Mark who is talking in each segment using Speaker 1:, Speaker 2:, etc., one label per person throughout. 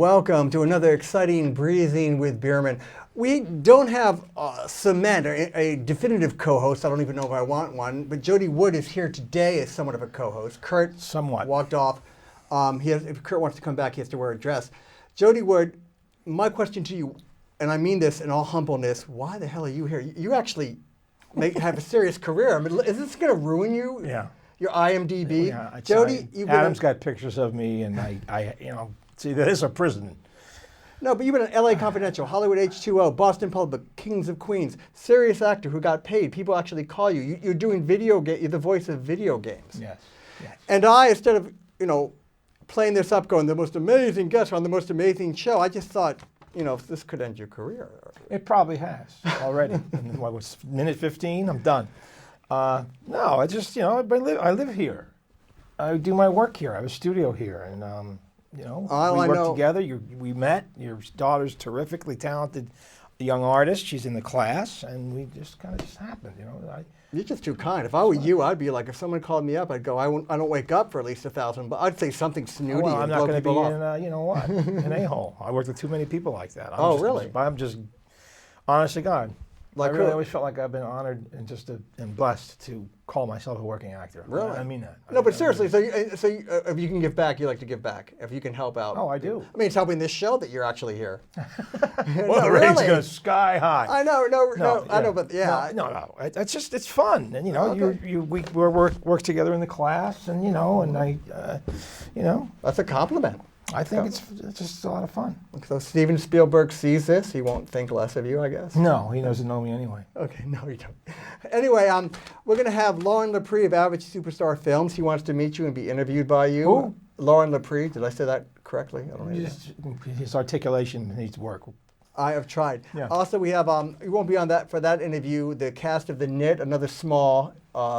Speaker 1: Welcome to another exciting Breezing with Bierman. We don't have cement or a definitive co-host. I don't even know if I want one. But Jody Wood is here today as somewhat of a co-host. Kurt
Speaker 2: somewhat
Speaker 1: walked off. If Kurt wants to come back, he has to wear a dress. Jody Wood, my question to you, and I mean this in all humbleness, why the hell are you here? You actually have a serious career. I mean, is this going to ruin you?
Speaker 2: Yeah.
Speaker 1: Your IMDb?
Speaker 2: Yeah,
Speaker 1: Jody,
Speaker 2: Adam's got pictures of me, and I see, that is a prison.
Speaker 1: No, but you've been on LA Confidential, Hollywood H2O, Boston Public, Kings of Queens, serious actor who got paid. People actually call you. You're doing you're the voice of video games.
Speaker 2: Yes.
Speaker 1: And I, instead of, playing this up going, the most amazing guest on the most amazing show, I just thought, this could end your career.
Speaker 2: It probably has already. And what was minute 15? I'm done. No, I just, I live here. I do my work here. I have a studio here, and we work together. We met. Your daughter's terrifically talented young artist. She's in the class, and we just kind of happened.
Speaker 1: You're just too kind. If I were you, I'd be like, if someone called me up, I'd go, I don't wake up for at least 1,000, but I'd say something snooty.
Speaker 2: Well, I'm not going to be
Speaker 1: off.
Speaker 2: an a-hole. I worked with too many people like that.
Speaker 1: Really?
Speaker 2: I'm just, honest to God.
Speaker 1: Like
Speaker 2: I really always felt like I've been honored and and blessed to call myself a working actor.
Speaker 1: Really?
Speaker 2: I mean that.
Speaker 1: No, but seriously, so if you can give back, you like to give back. If you can help out.
Speaker 2: Oh, I do.
Speaker 1: I mean, it's helping this show that you're actually here.
Speaker 2: Well, the ratings go sky high.
Speaker 1: I know, I know, but yeah.
Speaker 2: No. It's fun, and
Speaker 1: Okay.
Speaker 2: we work together in the class, and
Speaker 1: That's a compliment.
Speaker 2: I think it's just a lot of fun.
Speaker 1: So Steven Spielberg sees this, he won't think less of you, I guess.
Speaker 2: No, he doesn't know me anyway.
Speaker 1: Okay, no, you don't. Anyway, we're going to have Loren LePre of Average Superstar Films. He wants to meet you and be interviewed by you.
Speaker 2: Who?
Speaker 1: Loren LePre. Did I say that correctly? I don't know.
Speaker 2: His articulation needs work.
Speaker 1: I have tried.
Speaker 2: Yeah.
Speaker 1: Also, we have, we won't be on for that interview, the cast of The Knit, another small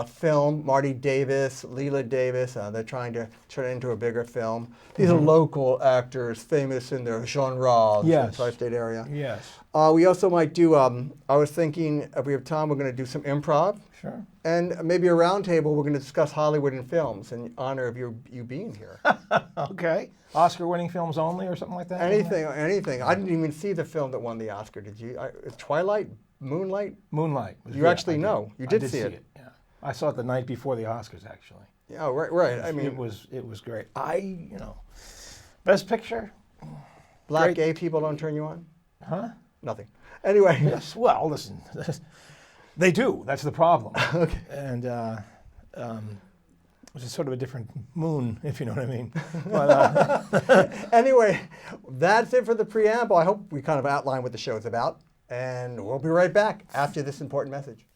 Speaker 1: film, Marti Davis, Leila Davis. They're trying to turn it into a bigger film. These are local actors, famous in their genres in the tri-state area.
Speaker 2: Yes.
Speaker 1: We also might do, I was thinking, if we have time, we're going to do some improv.
Speaker 2: Sure.
Speaker 1: And maybe a round table, we're going to discuss Hollywood and films in honor of you being here.
Speaker 2: Okay. Oscar-winning films only or something like that?
Speaker 1: Anything. I didn't even see the film that won the Oscar, did you? Twilight? Moonlight?
Speaker 2: Moonlight.
Speaker 1: You actually know. You did see it.
Speaker 2: Yeah. I saw it the night before the Oscars, actually.
Speaker 1: Yeah, right. I mean,
Speaker 2: it was great. Best Picture.
Speaker 1: Black gay people don't turn you on?
Speaker 2: Huh?
Speaker 1: Nothing. Anyway.
Speaker 2: Yes. Well, listen, they do. That's the problem.
Speaker 1: Okay.
Speaker 2: And which is sort of a different moon, if you know what I mean. But,
Speaker 1: anyway, that's it for the preamble. I hope we kind of outlined what the show's about, and we'll be right back after this important message.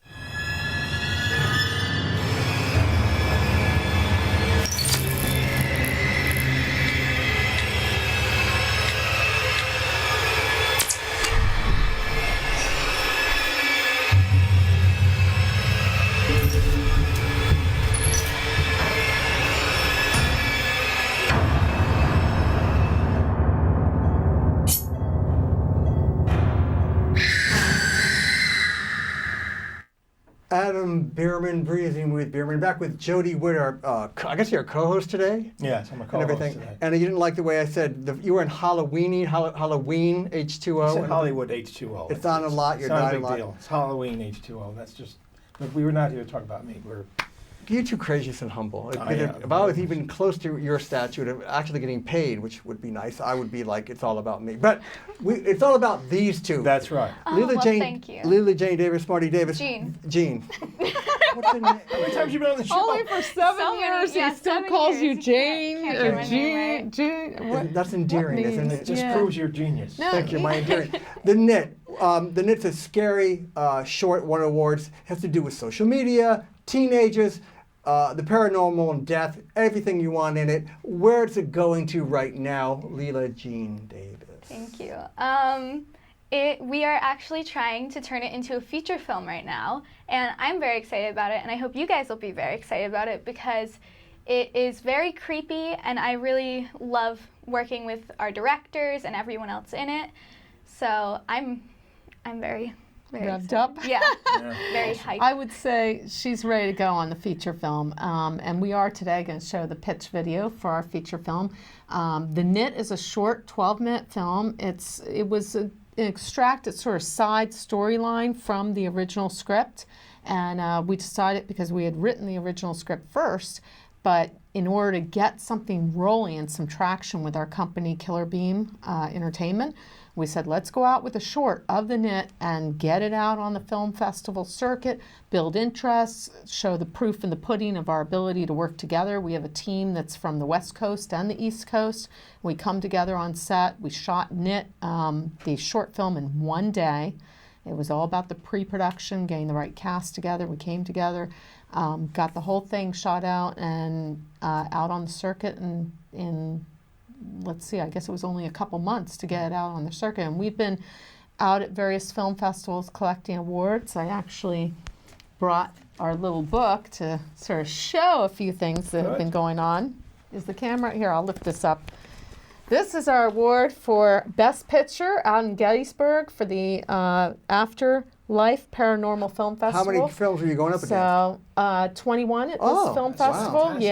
Speaker 1: Adam Bierman, Breezing with Bierman, back with Jody Wood, I guess you're a co-host today?
Speaker 2: yes, I'm a
Speaker 1: And
Speaker 2: co-host
Speaker 1: everything.
Speaker 2: today.
Speaker 1: And you didn't like the way I said, you were in Halloween H2O.
Speaker 2: I said Hollywood H2O.
Speaker 1: It's on a lot, you're
Speaker 2: not
Speaker 1: not
Speaker 2: a
Speaker 1: a
Speaker 2: big
Speaker 1: lot.
Speaker 2: deal. It's Halloween H2O. That's just, but we were not here to talk about me.
Speaker 1: You're too gracious and humble.
Speaker 2: I am.
Speaker 1: If I was even close to your statute of actually getting paid, which would be nice, I would be like, it's all about me. But it's all about these two.
Speaker 2: That's right.
Speaker 3: Thank you.
Speaker 1: Leila Jane Davis, Marti Davis.
Speaker 3: Jean.
Speaker 1: What's her name?
Speaker 2: How many times have you been on the show?
Speaker 4: Only for 7 years, he still calls you Jane
Speaker 3: Can't
Speaker 4: or
Speaker 3: remember my name
Speaker 4: Jean. What?
Speaker 1: That's endearing, isn't it?
Speaker 2: It just proves your genius.
Speaker 4: No.
Speaker 1: Thank you, my endearing. The Knit. The Knit's a scary short, won awards. It has to do with social media, teenagers, the paranormal and death, everything you want in it. Where's it going to right now, Leila Jean Davis?
Speaker 3: Thank you. We are actually trying to turn it into a feature film right now, and I'm very excited about it, and I hope you guys will be very excited about it because it is very creepy, and I really love working with our directors and everyone else in it. So I'm very Very
Speaker 4: Revved
Speaker 3: excited.
Speaker 4: up.
Speaker 3: Yeah,
Speaker 2: Yeah.
Speaker 3: very hyped.
Speaker 4: I would say she's ready to go on the feature film, and we are today going to show the pitch video for our feature film. The Knit is a short 12-minute film. It was an extracted sort of side storyline from the original script, and we decided, because we had written the original script first, but in order to get something rolling and some traction with our company, Killer Beam Entertainment, we said, let's go out with a short of The Knit and get it out on the film festival circuit, build interest, show the proof in the pudding of our ability to work together. We have a team that's from the West Coast and the East Coast. We come together on set. We shot Knit, the short film, in one day. It was all about the pre-production, getting the right cast together. We came together, got the whole thing shot out and out on the circuit in let's see, I guess it was only a couple months to get it out on the circuit. And we've been out at various film festivals collecting awards. I actually brought our little book to sort of show a few things that have been going on. Is the camera here? I'll lift this up. This is our award for Best Picture out in Gettysburg for the Afterlife Paranormal Film Festival.
Speaker 1: How many films are you going up against?
Speaker 4: So 21 at this film
Speaker 1: wow.
Speaker 4: festival.
Speaker 2: Fantastic.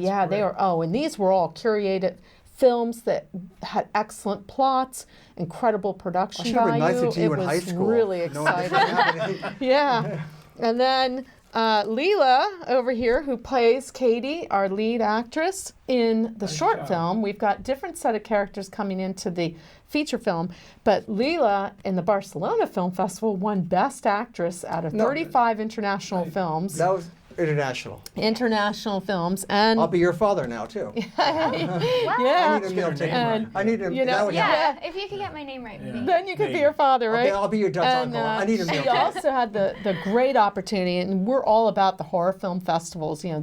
Speaker 4: Yeah, they are. Oh, and these were all curated films that had excellent plots, incredible production
Speaker 1: I should have been
Speaker 4: value.
Speaker 1: nicer to you
Speaker 4: It
Speaker 1: in high
Speaker 4: was
Speaker 1: school.
Speaker 4: really
Speaker 1: No one
Speaker 4: exciting.
Speaker 1: happening.
Speaker 4: Yeah. And then Leila over here, who plays Katie, our lead actress in the short
Speaker 2: job.
Speaker 4: film. We've got different set of characters coming into the feature film, but Leila in the Barcelona Film Festival won Best Actress out of
Speaker 1: No.
Speaker 4: 35 international films.
Speaker 1: That was international.
Speaker 4: International films, and
Speaker 1: I'll be your father now too.
Speaker 4: yeah.
Speaker 1: I need a meal ticket.
Speaker 4: And,
Speaker 1: I need a.
Speaker 4: you know,
Speaker 1: that would help.
Speaker 3: yeah, if you could get my name right, maybe.
Speaker 4: Then you could be
Speaker 2: Maybe.
Speaker 4: your father, right?
Speaker 1: Okay, I'll be your Dutch
Speaker 4: And
Speaker 1: uncle. I need a meal
Speaker 4: she
Speaker 1: ticket.
Speaker 4: also had the great opportunity, and we're all about the horror film festivals. You know,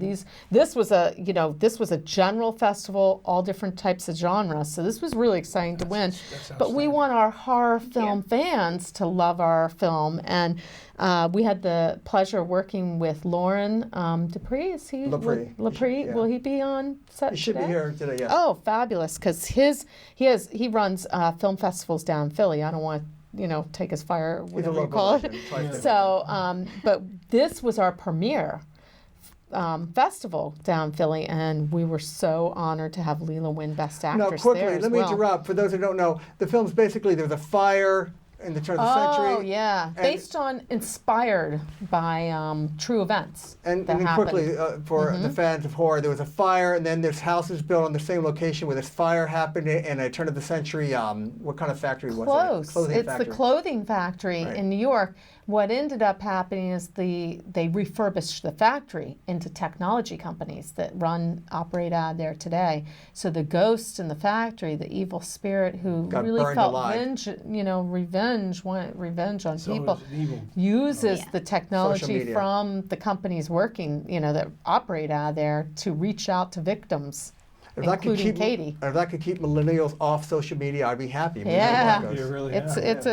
Speaker 4: this was a general festival, all different types of genres. So this was really exciting to win.
Speaker 2: That's
Speaker 4: But we
Speaker 2: outstanding.
Speaker 4: want our horror film fans to love our film, and we had the pleasure of working with Loren LePre. Is he
Speaker 1: LePre.
Speaker 4: LePre?
Speaker 1: Yeah.
Speaker 4: Will he be on set
Speaker 1: You should
Speaker 4: today?
Speaker 1: be here today. Yes.
Speaker 4: Oh, fabulous! Because he runs film festivals down in Philly. I don't want to take his fire,
Speaker 1: He's a
Speaker 4: whatever you
Speaker 1: local
Speaker 4: call it.
Speaker 1: legend. Twice a
Speaker 4: So, but this was our premiere festival down in Philly, and we were so honored to have Leila win Best
Speaker 1: Now,
Speaker 4: Actress
Speaker 1: quickly,
Speaker 4: there as
Speaker 1: let me
Speaker 4: well.
Speaker 1: interrupt. For those who don't know, the film's basically there's a fire in the turn of the century.
Speaker 4: Oh yeah,
Speaker 1: and-
Speaker 4: based on, inspired by true events
Speaker 1: And
Speaker 4: that
Speaker 1: then
Speaker 4: happened.
Speaker 1: quickly, for the fans of horror, there was a fire, and then there's houses built on the same location where this fire happened in a turn of the century. What kind of factory was it?
Speaker 4: Close.
Speaker 1: Clothing
Speaker 4: It's
Speaker 1: factory.
Speaker 4: the clothing factory
Speaker 1: Right.
Speaker 4: in New York. What ended up happening is they refurbished the factory into technology companies that operate out there today. So the ghost in the factory, the evil spirit who
Speaker 1: Got
Speaker 4: really
Speaker 1: burned
Speaker 4: felt
Speaker 1: alive.
Speaker 4: revenge on
Speaker 2: So
Speaker 4: people,
Speaker 2: it's evil.
Speaker 4: uses
Speaker 3: Yeah.
Speaker 4: the
Speaker 1: Social
Speaker 4: technology
Speaker 1: media.
Speaker 4: from the companies working, that operate out of there to reach out to victims,
Speaker 1: If I could
Speaker 4: including
Speaker 1: keep,
Speaker 4: Katie.
Speaker 1: If I could keep millennials off social media, I'd be happy. We
Speaker 4: Yeah.
Speaker 1: know
Speaker 2: You
Speaker 1: Marcos.
Speaker 2: really
Speaker 4: It's
Speaker 2: have,
Speaker 4: it's
Speaker 2: yeah.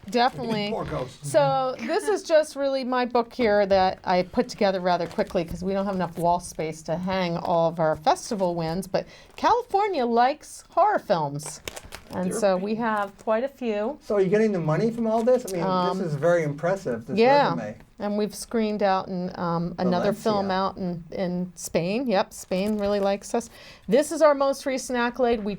Speaker 4: a definitely.
Speaker 2: Poor ghost.
Speaker 4: So this is just really my book here that I put together rather quickly because we don't have enough wall space to hang all of our festival wins. But California likes horror films, and so we have quite a few.
Speaker 1: So are you getting the money from all this? I mean, this is very impressive, this resume.
Speaker 4: And we've screened out in another film out in Spain. Yep, Spain really likes us. This is our most recent accolade. We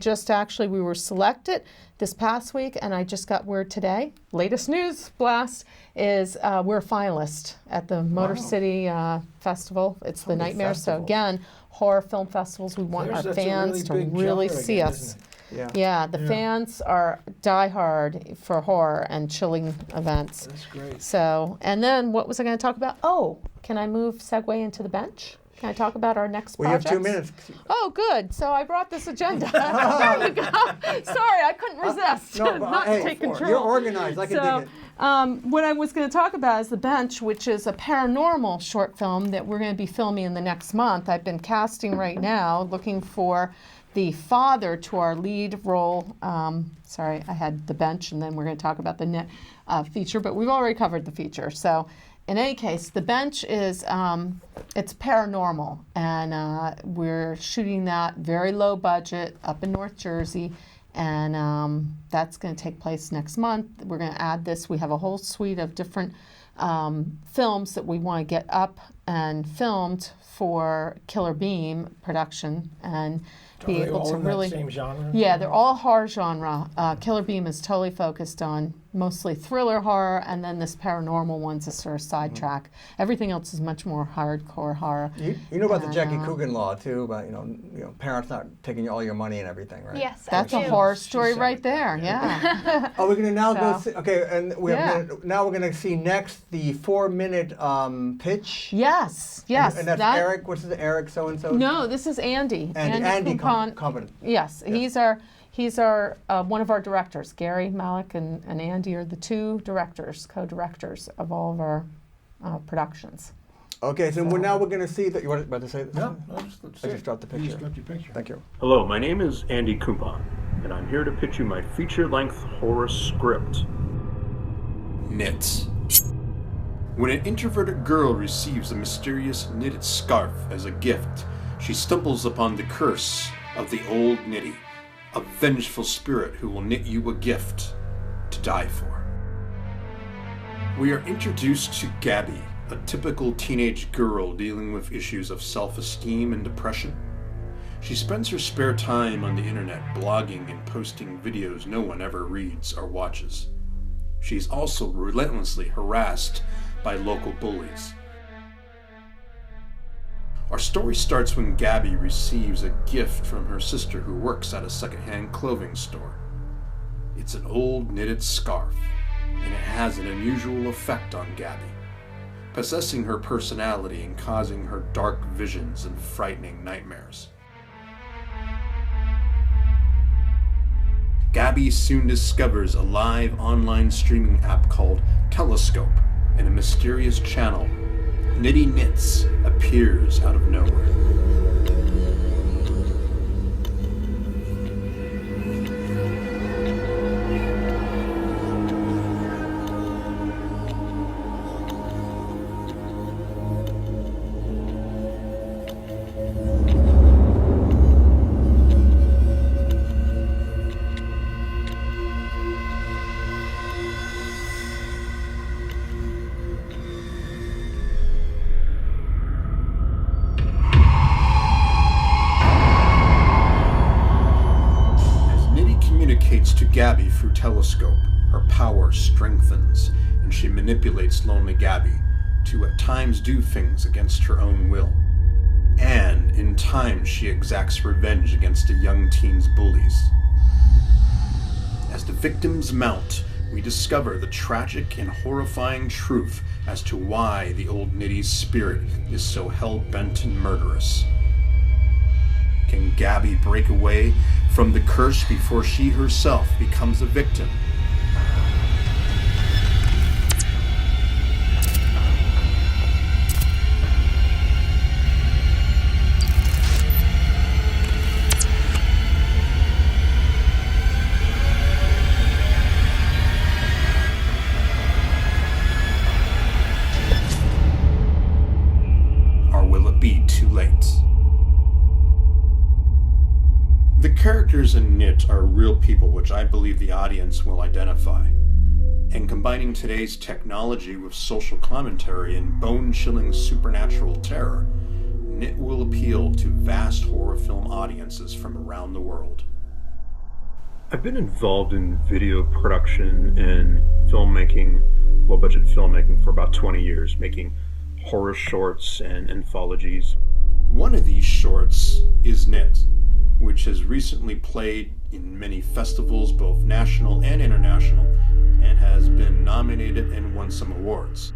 Speaker 4: were selected this past week, and I just got word today. Latest news blast is we're a finalist at the Motor City Festival. It's the
Speaker 1: many
Speaker 4: Nightmare. So
Speaker 1: festivals.
Speaker 4: again, horror film festivals. We want
Speaker 2: That's
Speaker 4: our
Speaker 2: a
Speaker 4: fans to
Speaker 2: big
Speaker 4: really
Speaker 2: genre
Speaker 4: see
Speaker 2: again,
Speaker 4: us.
Speaker 2: isn't it?
Speaker 1: Yeah.
Speaker 4: Yeah, the fans are diehard for horror and chilling events.
Speaker 2: That's great.
Speaker 4: So, and then what was I going to talk about? Oh, can I segue into the bench? Can I talk about our next
Speaker 1: We have
Speaker 4: project?
Speaker 1: 2 minutes.
Speaker 4: Oh, good. So I brought this agenda. There you go. Sorry, I couldn't resist.
Speaker 1: No, but,
Speaker 4: Not
Speaker 1: hey,
Speaker 4: take control.
Speaker 1: you're organized. I can
Speaker 4: So,
Speaker 1: dig it.
Speaker 4: what I was going to talk about is The Bench, which is a paranormal short film that we're going to be filming in the next month. I've been casting right now, looking for the father to our lead role. Sorry, I had The Bench, and then we're going to talk about the Knit feature, but we've already covered the feature. So in any case, The Bench is, it's paranormal, and we're shooting that very low budget up in North Jersey. And that's going to take place next month. We're going to add this. We have a whole suite of different films that we want to get up and filmed for Killer Beam production and be
Speaker 2: Are they
Speaker 4: able
Speaker 2: all
Speaker 4: to
Speaker 2: in
Speaker 4: really.
Speaker 2: that same genre?
Speaker 4: Yeah, they're all horror genre. Killer Beam is totally focused on mostly thriller horror, and then this paranormal one's a sort of sidetrack. Everything else is much more hardcore horror.
Speaker 1: You know about the Jackie
Speaker 4: And,
Speaker 1: Coogan law too, about parents not taking all your money and everything, right?
Speaker 3: Yes,
Speaker 4: That's
Speaker 3: I
Speaker 4: a
Speaker 3: do.
Speaker 4: horror story right there. Yeah.
Speaker 1: Oh, we're gonna now go.
Speaker 4: So-
Speaker 1: See, okay, and
Speaker 4: Yeah.
Speaker 1: now we're gonna see next the 4-minute pitch.
Speaker 4: Yes. Yes.
Speaker 1: And that's
Speaker 4: that-
Speaker 1: Eric. What's the Eric so and so?
Speaker 4: No, this is Andy.
Speaker 1: Andy
Speaker 4: Coupon.
Speaker 1: Company.
Speaker 4: Yes, he's our one of our directors. Gary Malik and Andy are the two directors, co-directors of all of our productions.
Speaker 1: Okay, so now we're gonna see that. You were about to say that?
Speaker 2: No,
Speaker 1: I just dropped the picture.
Speaker 2: You just dropped your picture.
Speaker 1: Thank you.
Speaker 5: Hello, my name is Andy Coupon, and I'm here to pitch you my feature-length horror script.
Speaker 6: Knits. When an introverted girl receives a mysterious knitted scarf as a gift, she stumbles upon the curse of the old Knitty, a vengeful spirit who will knit you a gift to die for. We are introduced to Gabby, a typical teenage girl dealing with issues of self-esteem and depression. She spends her spare time on the internet blogging and posting videos no one ever reads or watches. She's also relentlessly harassed by local bullies. Our story starts when Gabby receives a gift from her sister who works at a secondhand clothing store. It's an old knitted scarf, and it has an unusual effect on Gabby, possessing her personality and causing her dark visions and frightening nightmares. Gabby soon discovers a live online streaming app called Telescope, and a mysterious channel, Knitty Knits, appears out of nowhere. To Gabby through Telescope, her power strengthens, and she manipulates lonely Gabby to at times do things against her own will. And in time, she exacts revenge against a young teen's bullies. As the victims mount, we discover the tragic and horrifying truth as to why the old Knitty's spirit is so hell-bent and murderous. Can Gabby break away from the curse before she herself becomes a victim? Or will it be too late? The characters in Knit are real people which I believe the audience will identify. And combining today's technology with social commentary and bone-chilling supernatural terror, Knit will appeal to vast horror film audiences from around the world.
Speaker 5: I've been involved in video production and filmmaking, low-budget filmmaking, for about 20 years, making horror shorts and anthologies.
Speaker 6: One of these shorts is Knit, which has recently played in many festivals, both national and international, and has been nominated and won some awards.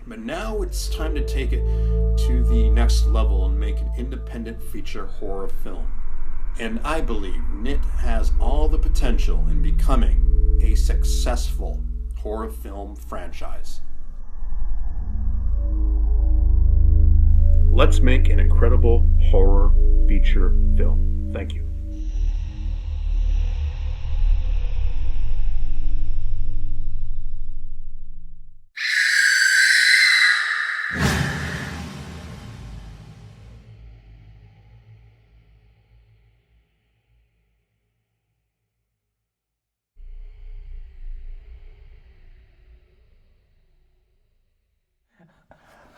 Speaker 6: But now it's time to take it to the next level and make an independent feature horror film. And I believe Knit has all the potential in becoming a successful horror film franchise.
Speaker 5: Let's make an incredible horror feature film. Thank you.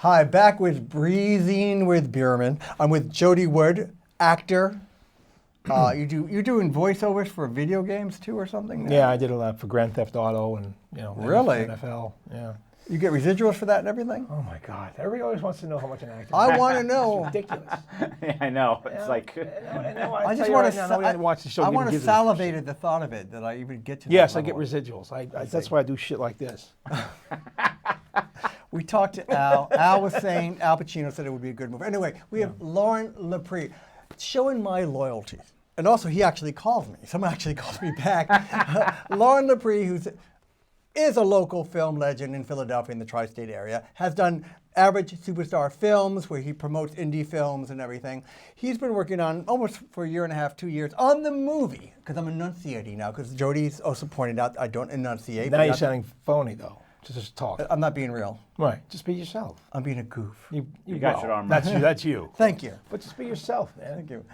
Speaker 1: Hi, back with Breezin with Bierman. I'm with Jody Wood, actor. You're doing voiceovers for video games too, or something?
Speaker 2: Yeah, I did a lot for Grand Theft Auto and
Speaker 1: Really?
Speaker 2: NFL. Yeah.
Speaker 1: You get residuals for that and everything?
Speaker 2: Oh my God! Everybody always wants to know how much an actor.
Speaker 1: I want to know.
Speaker 2: It's ridiculous.
Speaker 7: Yeah, I know. It's like.
Speaker 1: I just want to.
Speaker 2: watch the show.
Speaker 1: I want to salivate at the thought of it that I even get to.
Speaker 2: Yes,
Speaker 1: that
Speaker 2: I get
Speaker 1: level.
Speaker 2: residuals. That's why I do shit like this.
Speaker 1: We talked to Al. Al was saying Al Pacino said it would be a good movie. Anyway, we have Loren LePre showing my loyalty. And also, he actually calls me. Someone actually calls me back. Loren LePre, who is a local film legend in Philadelphia in the tri-state area, has done average superstar films where he promotes indie films and everything. He's been working on, almost for a year and a half, 2 years, on the movie, because I'm enunciating now, because Jody's also pointed out I don't enunciate.
Speaker 2: Now you're sounding phony, though. Just talk.
Speaker 1: I'm not being real.
Speaker 2: Right. Just be yourself.
Speaker 1: I'm being a goof.
Speaker 2: You
Speaker 7: got your arm
Speaker 2: That's you. That's you.
Speaker 1: Thank you.
Speaker 2: But just be yourself, man.
Speaker 1: Thank you.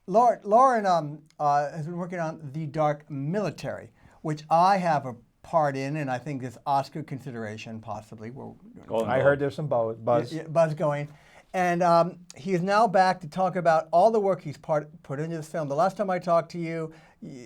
Speaker 1: Loren has been working on The Dark Military, which I have a part in, and I think this Oscar consideration possibly.
Speaker 2: I heard there's some buzz.
Speaker 1: Buzz going. And he is now back to talk about all the work he's put into this film. The last time I talked to you,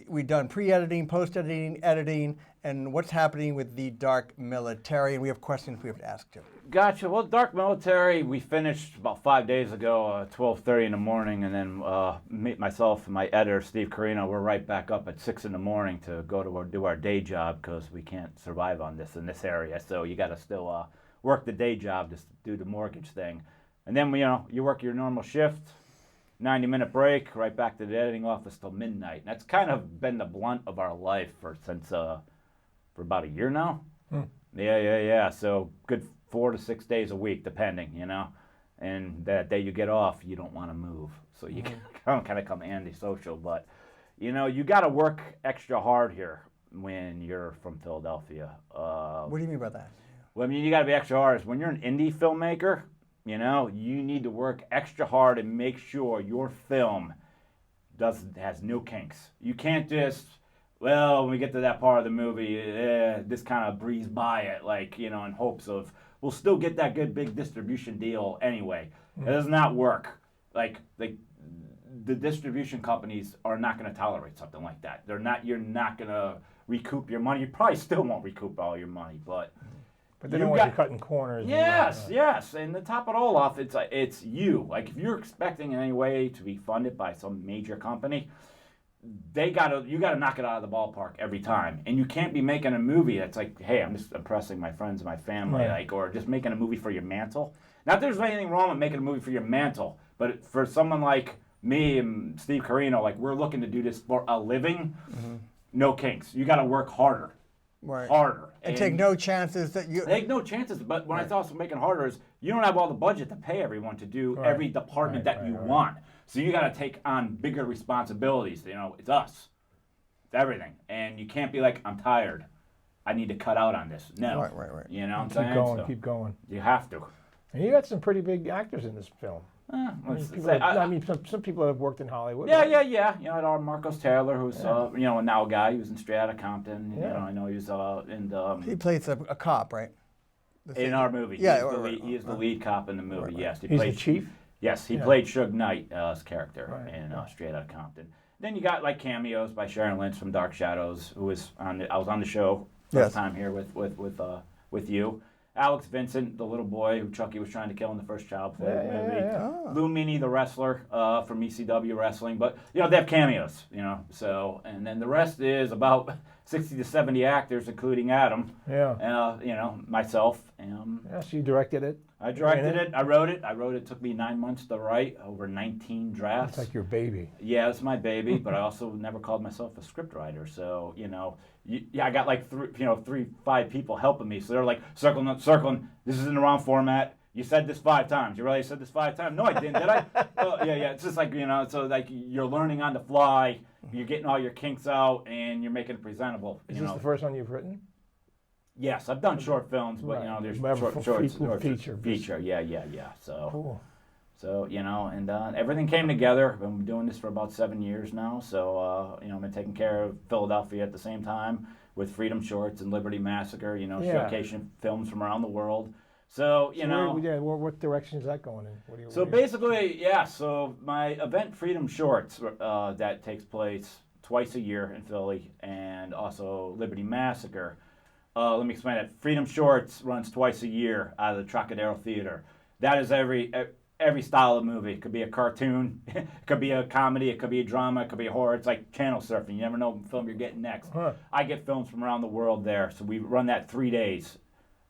Speaker 1: we'd done pre-editing, post-editing, editing, and what's happening with The Dark Military, and we have questions we have to ask too.
Speaker 7: Gotcha. Well, Dark Military, we finished about 5 days ago, 12:30 in the morning, and then myself and my editor, Steve Carino, we're right back up at 6 in the morning to go to do our day job because we can't survive on this in this area. So you got to still work the day job to do the mortgage thing. And then, you work your normal shift, 90-minute break, right back to the editing office till midnight. And that's kind of been the blunt of our life for about a year now. Yeah. So good 4 to 6 days a week, depending, And that day you get off, you don't want to move. So you kind of come antisocial. But, you got to work extra hard here when you're from Philadelphia.
Speaker 1: What do you mean by that?
Speaker 7: Well, you got to be extra hard. When you're an indie filmmaker, you need to work extra hard and make sure your film has no kinks. You can't just, when we get to that part of the movie, this kind of breeze by it, in hopes of, we'll still get that good big distribution deal anyway. It does not work. The distribution companies are not going to tolerate something like that. You're not going to recoup your money. You probably still won't recoup all your money, but
Speaker 2: they don't want you cutting corners.
Speaker 7: Yes. And to top it all off, it's you. If you're expecting in any way to be funded by some major company, you gotta knock it out of the ballpark every time. And you can't be making a movie that's hey, I'm just impressing my friends and my family,
Speaker 2: right.
Speaker 7: Or just making a movie for your mantle. Not that there's anything wrong with making a movie for your mantle, but for someone like me and Steve Carino, we're looking to do this for a living. No kinks. You gotta work harder.
Speaker 1: Right.
Speaker 7: Harder.
Speaker 1: And take no chances that you...
Speaker 7: Take no chances, but when it's also making harder is you don't have all the budget to pay everyone to do every department that you want. So you got to take on bigger responsibilities. It's us. It's everything. And you can't be I'm tired. I need to cut out on this. No.
Speaker 1: Right.
Speaker 7: You know what I'm saying?
Speaker 2: Keep going.
Speaker 7: You have to.
Speaker 2: And you got some pretty big actors in this film. Some people have worked in Hollywood.
Speaker 7: Yeah. Marcos Taylor, who's a now guy. He was in Straight Outta Compton. I know he was in.
Speaker 1: He plays a cop, right?
Speaker 7: In our movie.
Speaker 1: Yeah.
Speaker 7: He is the lead cop in the movie. Yes.
Speaker 2: He's the chief.
Speaker 7: Yes, he played Suge Knight's character in Straight Outta Compton. Then you got cameos by Sharon Lynch from Dark Shadows, who was I was on the show first time here with you. Alex Vincent, the little boy who Chucky was trying to kill in the first Child Play movie.
Speaker 1: Yeah.
Speaker 7: Lou Meany, the wrestler from ECW Wrestling. But, they have cameos, So, and then the rest is about 60 to 70 actors, including Adam.
Speaker 2: Yeah.
Speaker 7: Myself.
Speaker 2: So you directed it?
Speaker 7: I directed it. I wrote it. It took me 9 months to write, over 19 drafts.
Speaker 2: It's like your baby.
Speaker 7: Yeah, it's my baby, but I also never called myself a scriptwriter. So, I got 5 people helping me. So they're circling. This is in the wrong format. You said this 5 times. You really said this 5 times? No, I didn't, did I? Yeah. It's just so you're learning on the fly. You're getting all your kinks out, and you're making it presentable.
Speaker 2: Is this the first one you've written?
Speaker 7: Yes, I've done short films, but there's
Speaker 2: feature.
Speaker 7: Feature, yeah. So,
Speaker 2: cool.
Speaker 7: So and everything came together. I've been doing this for about 7 years now. So I've been taking care of Philadelphia at the same time with Freedom Shorts and Liberty Massacre. Showcasing films from around the world. So,
Speaker 2: what direction is that going in?
Speaker 7: So basically, yeah, so my event Freedom Shorts, that takes place twice a year in Philly, and also Liberty Massacre. Let me explain it. Freedom Shorts runs twice a year out of the Trocadero Theater. That is every style of movie. It could be a cartoon, it could be a comedy, it could be a drama, it could be a horror. It's like channel surfing. You never know what film you're getting next.
Speaker 2: Huh.
Speaker 7: I get films from around the world there, so we run that 3 days.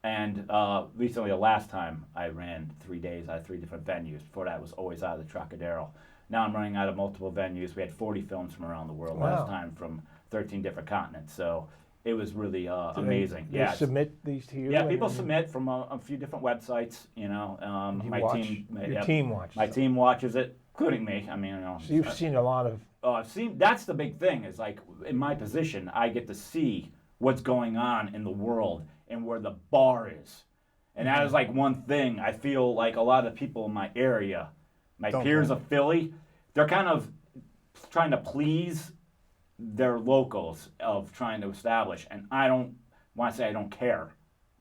Speaker 7: And recently, the last time I ran 3 days out of 3 different venues. Before that, it was always out of the Trocadero. Now I'm running out of multiple venues. We had 40 films from around the world last time from 13 different continents. So it was really amazing.
Speaker 2: They submit these to you?
Speaker 7: Yeah, people submit from a few different websites.
Speaker 2: Your team watches.
Speaker 7: My team watches it, including me. I mean,
Speaker 2: So you've seen a lot of.
Speaker 7: I've seen. That's the big thing. Is like in my position, I get to see what's going on in the world and where the bar is. And that is like one thing I feel like a lot of people in my area, my peers of Philly, they're kind of trying to please their locals of trying to establish. And I don't want to say I don't care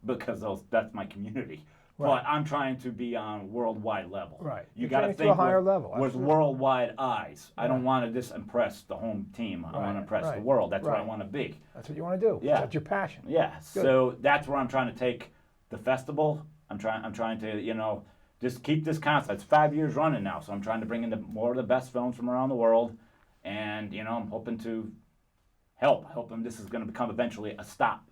Speaker 7: because that's my community.
Speaker 2: Right.
Speaker 7: But I'm trying to be on a worldwide level.
Speaker 2: Right.
Speaker 7: You
Speaker 2: You're
Speaker 7: got to
Speaker 2: trying to
Speaker 7: think
Speaker 2: a higher level.
Speaker 7: with
Speaker 2: Absolutely.
Speaker 7: worldwide eyes. I don't want to just impress the home team. I want to impress the world. That's what I want to be.
Speaker 2: That's what you want to do.
Speaker 7: Yeah.
Speaker 2: That's your passion.
Speaker 7: Yeah.
Speaker 2: Good.
Speaker 7: So that's where I'm trying to take the festival. I'm trying to, just keep this constant. It's 5 years running now, so I'm trying to bring in more of the best films from around the world, and I'm hoping to help. Hoping this is going to become eventually a stop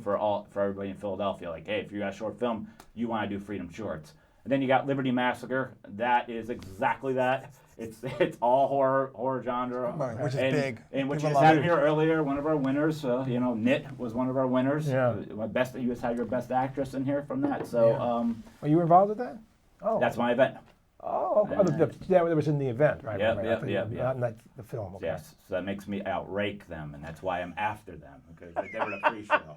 Speaker 7: for everybody in Philadelphia. Like, hey, if you got a short film, you want to do Freedom Shorts. And then you got Liberty Massacre. That is exactly that. It's all horror genre,
Speaker 1: Right, which is big.
Speaker 7: And which
Speaker 1: People
Speaker 7: you
Speaker 1: love
Speaker 7: had
Speaker 1: it.
Speaker 7: here earlier, one of our winners. Knit was one of our winners.
Speaker 2: Yeah.
Speaker 7: You just had your best actress in here from that. So
Speaker 2: Are you involved with that? Oh.
Speaker 7: that's my event.
Speaker 2: Oh, okay. That was in the event, right?
Speaker 7: Yep,
Speaker 2: right.
Speaker 7: yep,
Speaker 2: I think
Speaker 7: yep, yep.
Speaker 2: Not the film. Okay.
Speaker 7: Yes, so that makes me outrake them, and that's why I'm after them because they were the pre-show.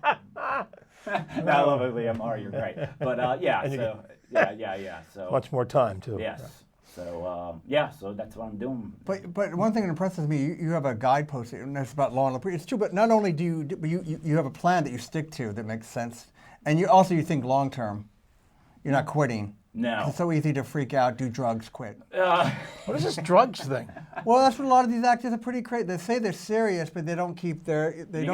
Speaker 7: Now, lovely, you're right. But yeah. So
Speaker 2: Much more time too.
Speaker 7: yes. So so that's what I'm doing.
Speaker 1: But one thing that impresses me, you have a guidepost, and that's about Loren LePre. It's true, but not only do you have a plan that you stick to that makes sense, and you think long term. You're not quitting.
Speaker 7: No.
Speaker 1: It's so easy to freak out, do drugs, quit.
Speaker 2: What is this drugs thing?
Speaker 1: Well, that's what a lot of these actors are pretty crazy. They say they're serious, but they don't keep their.
Speaker 7: You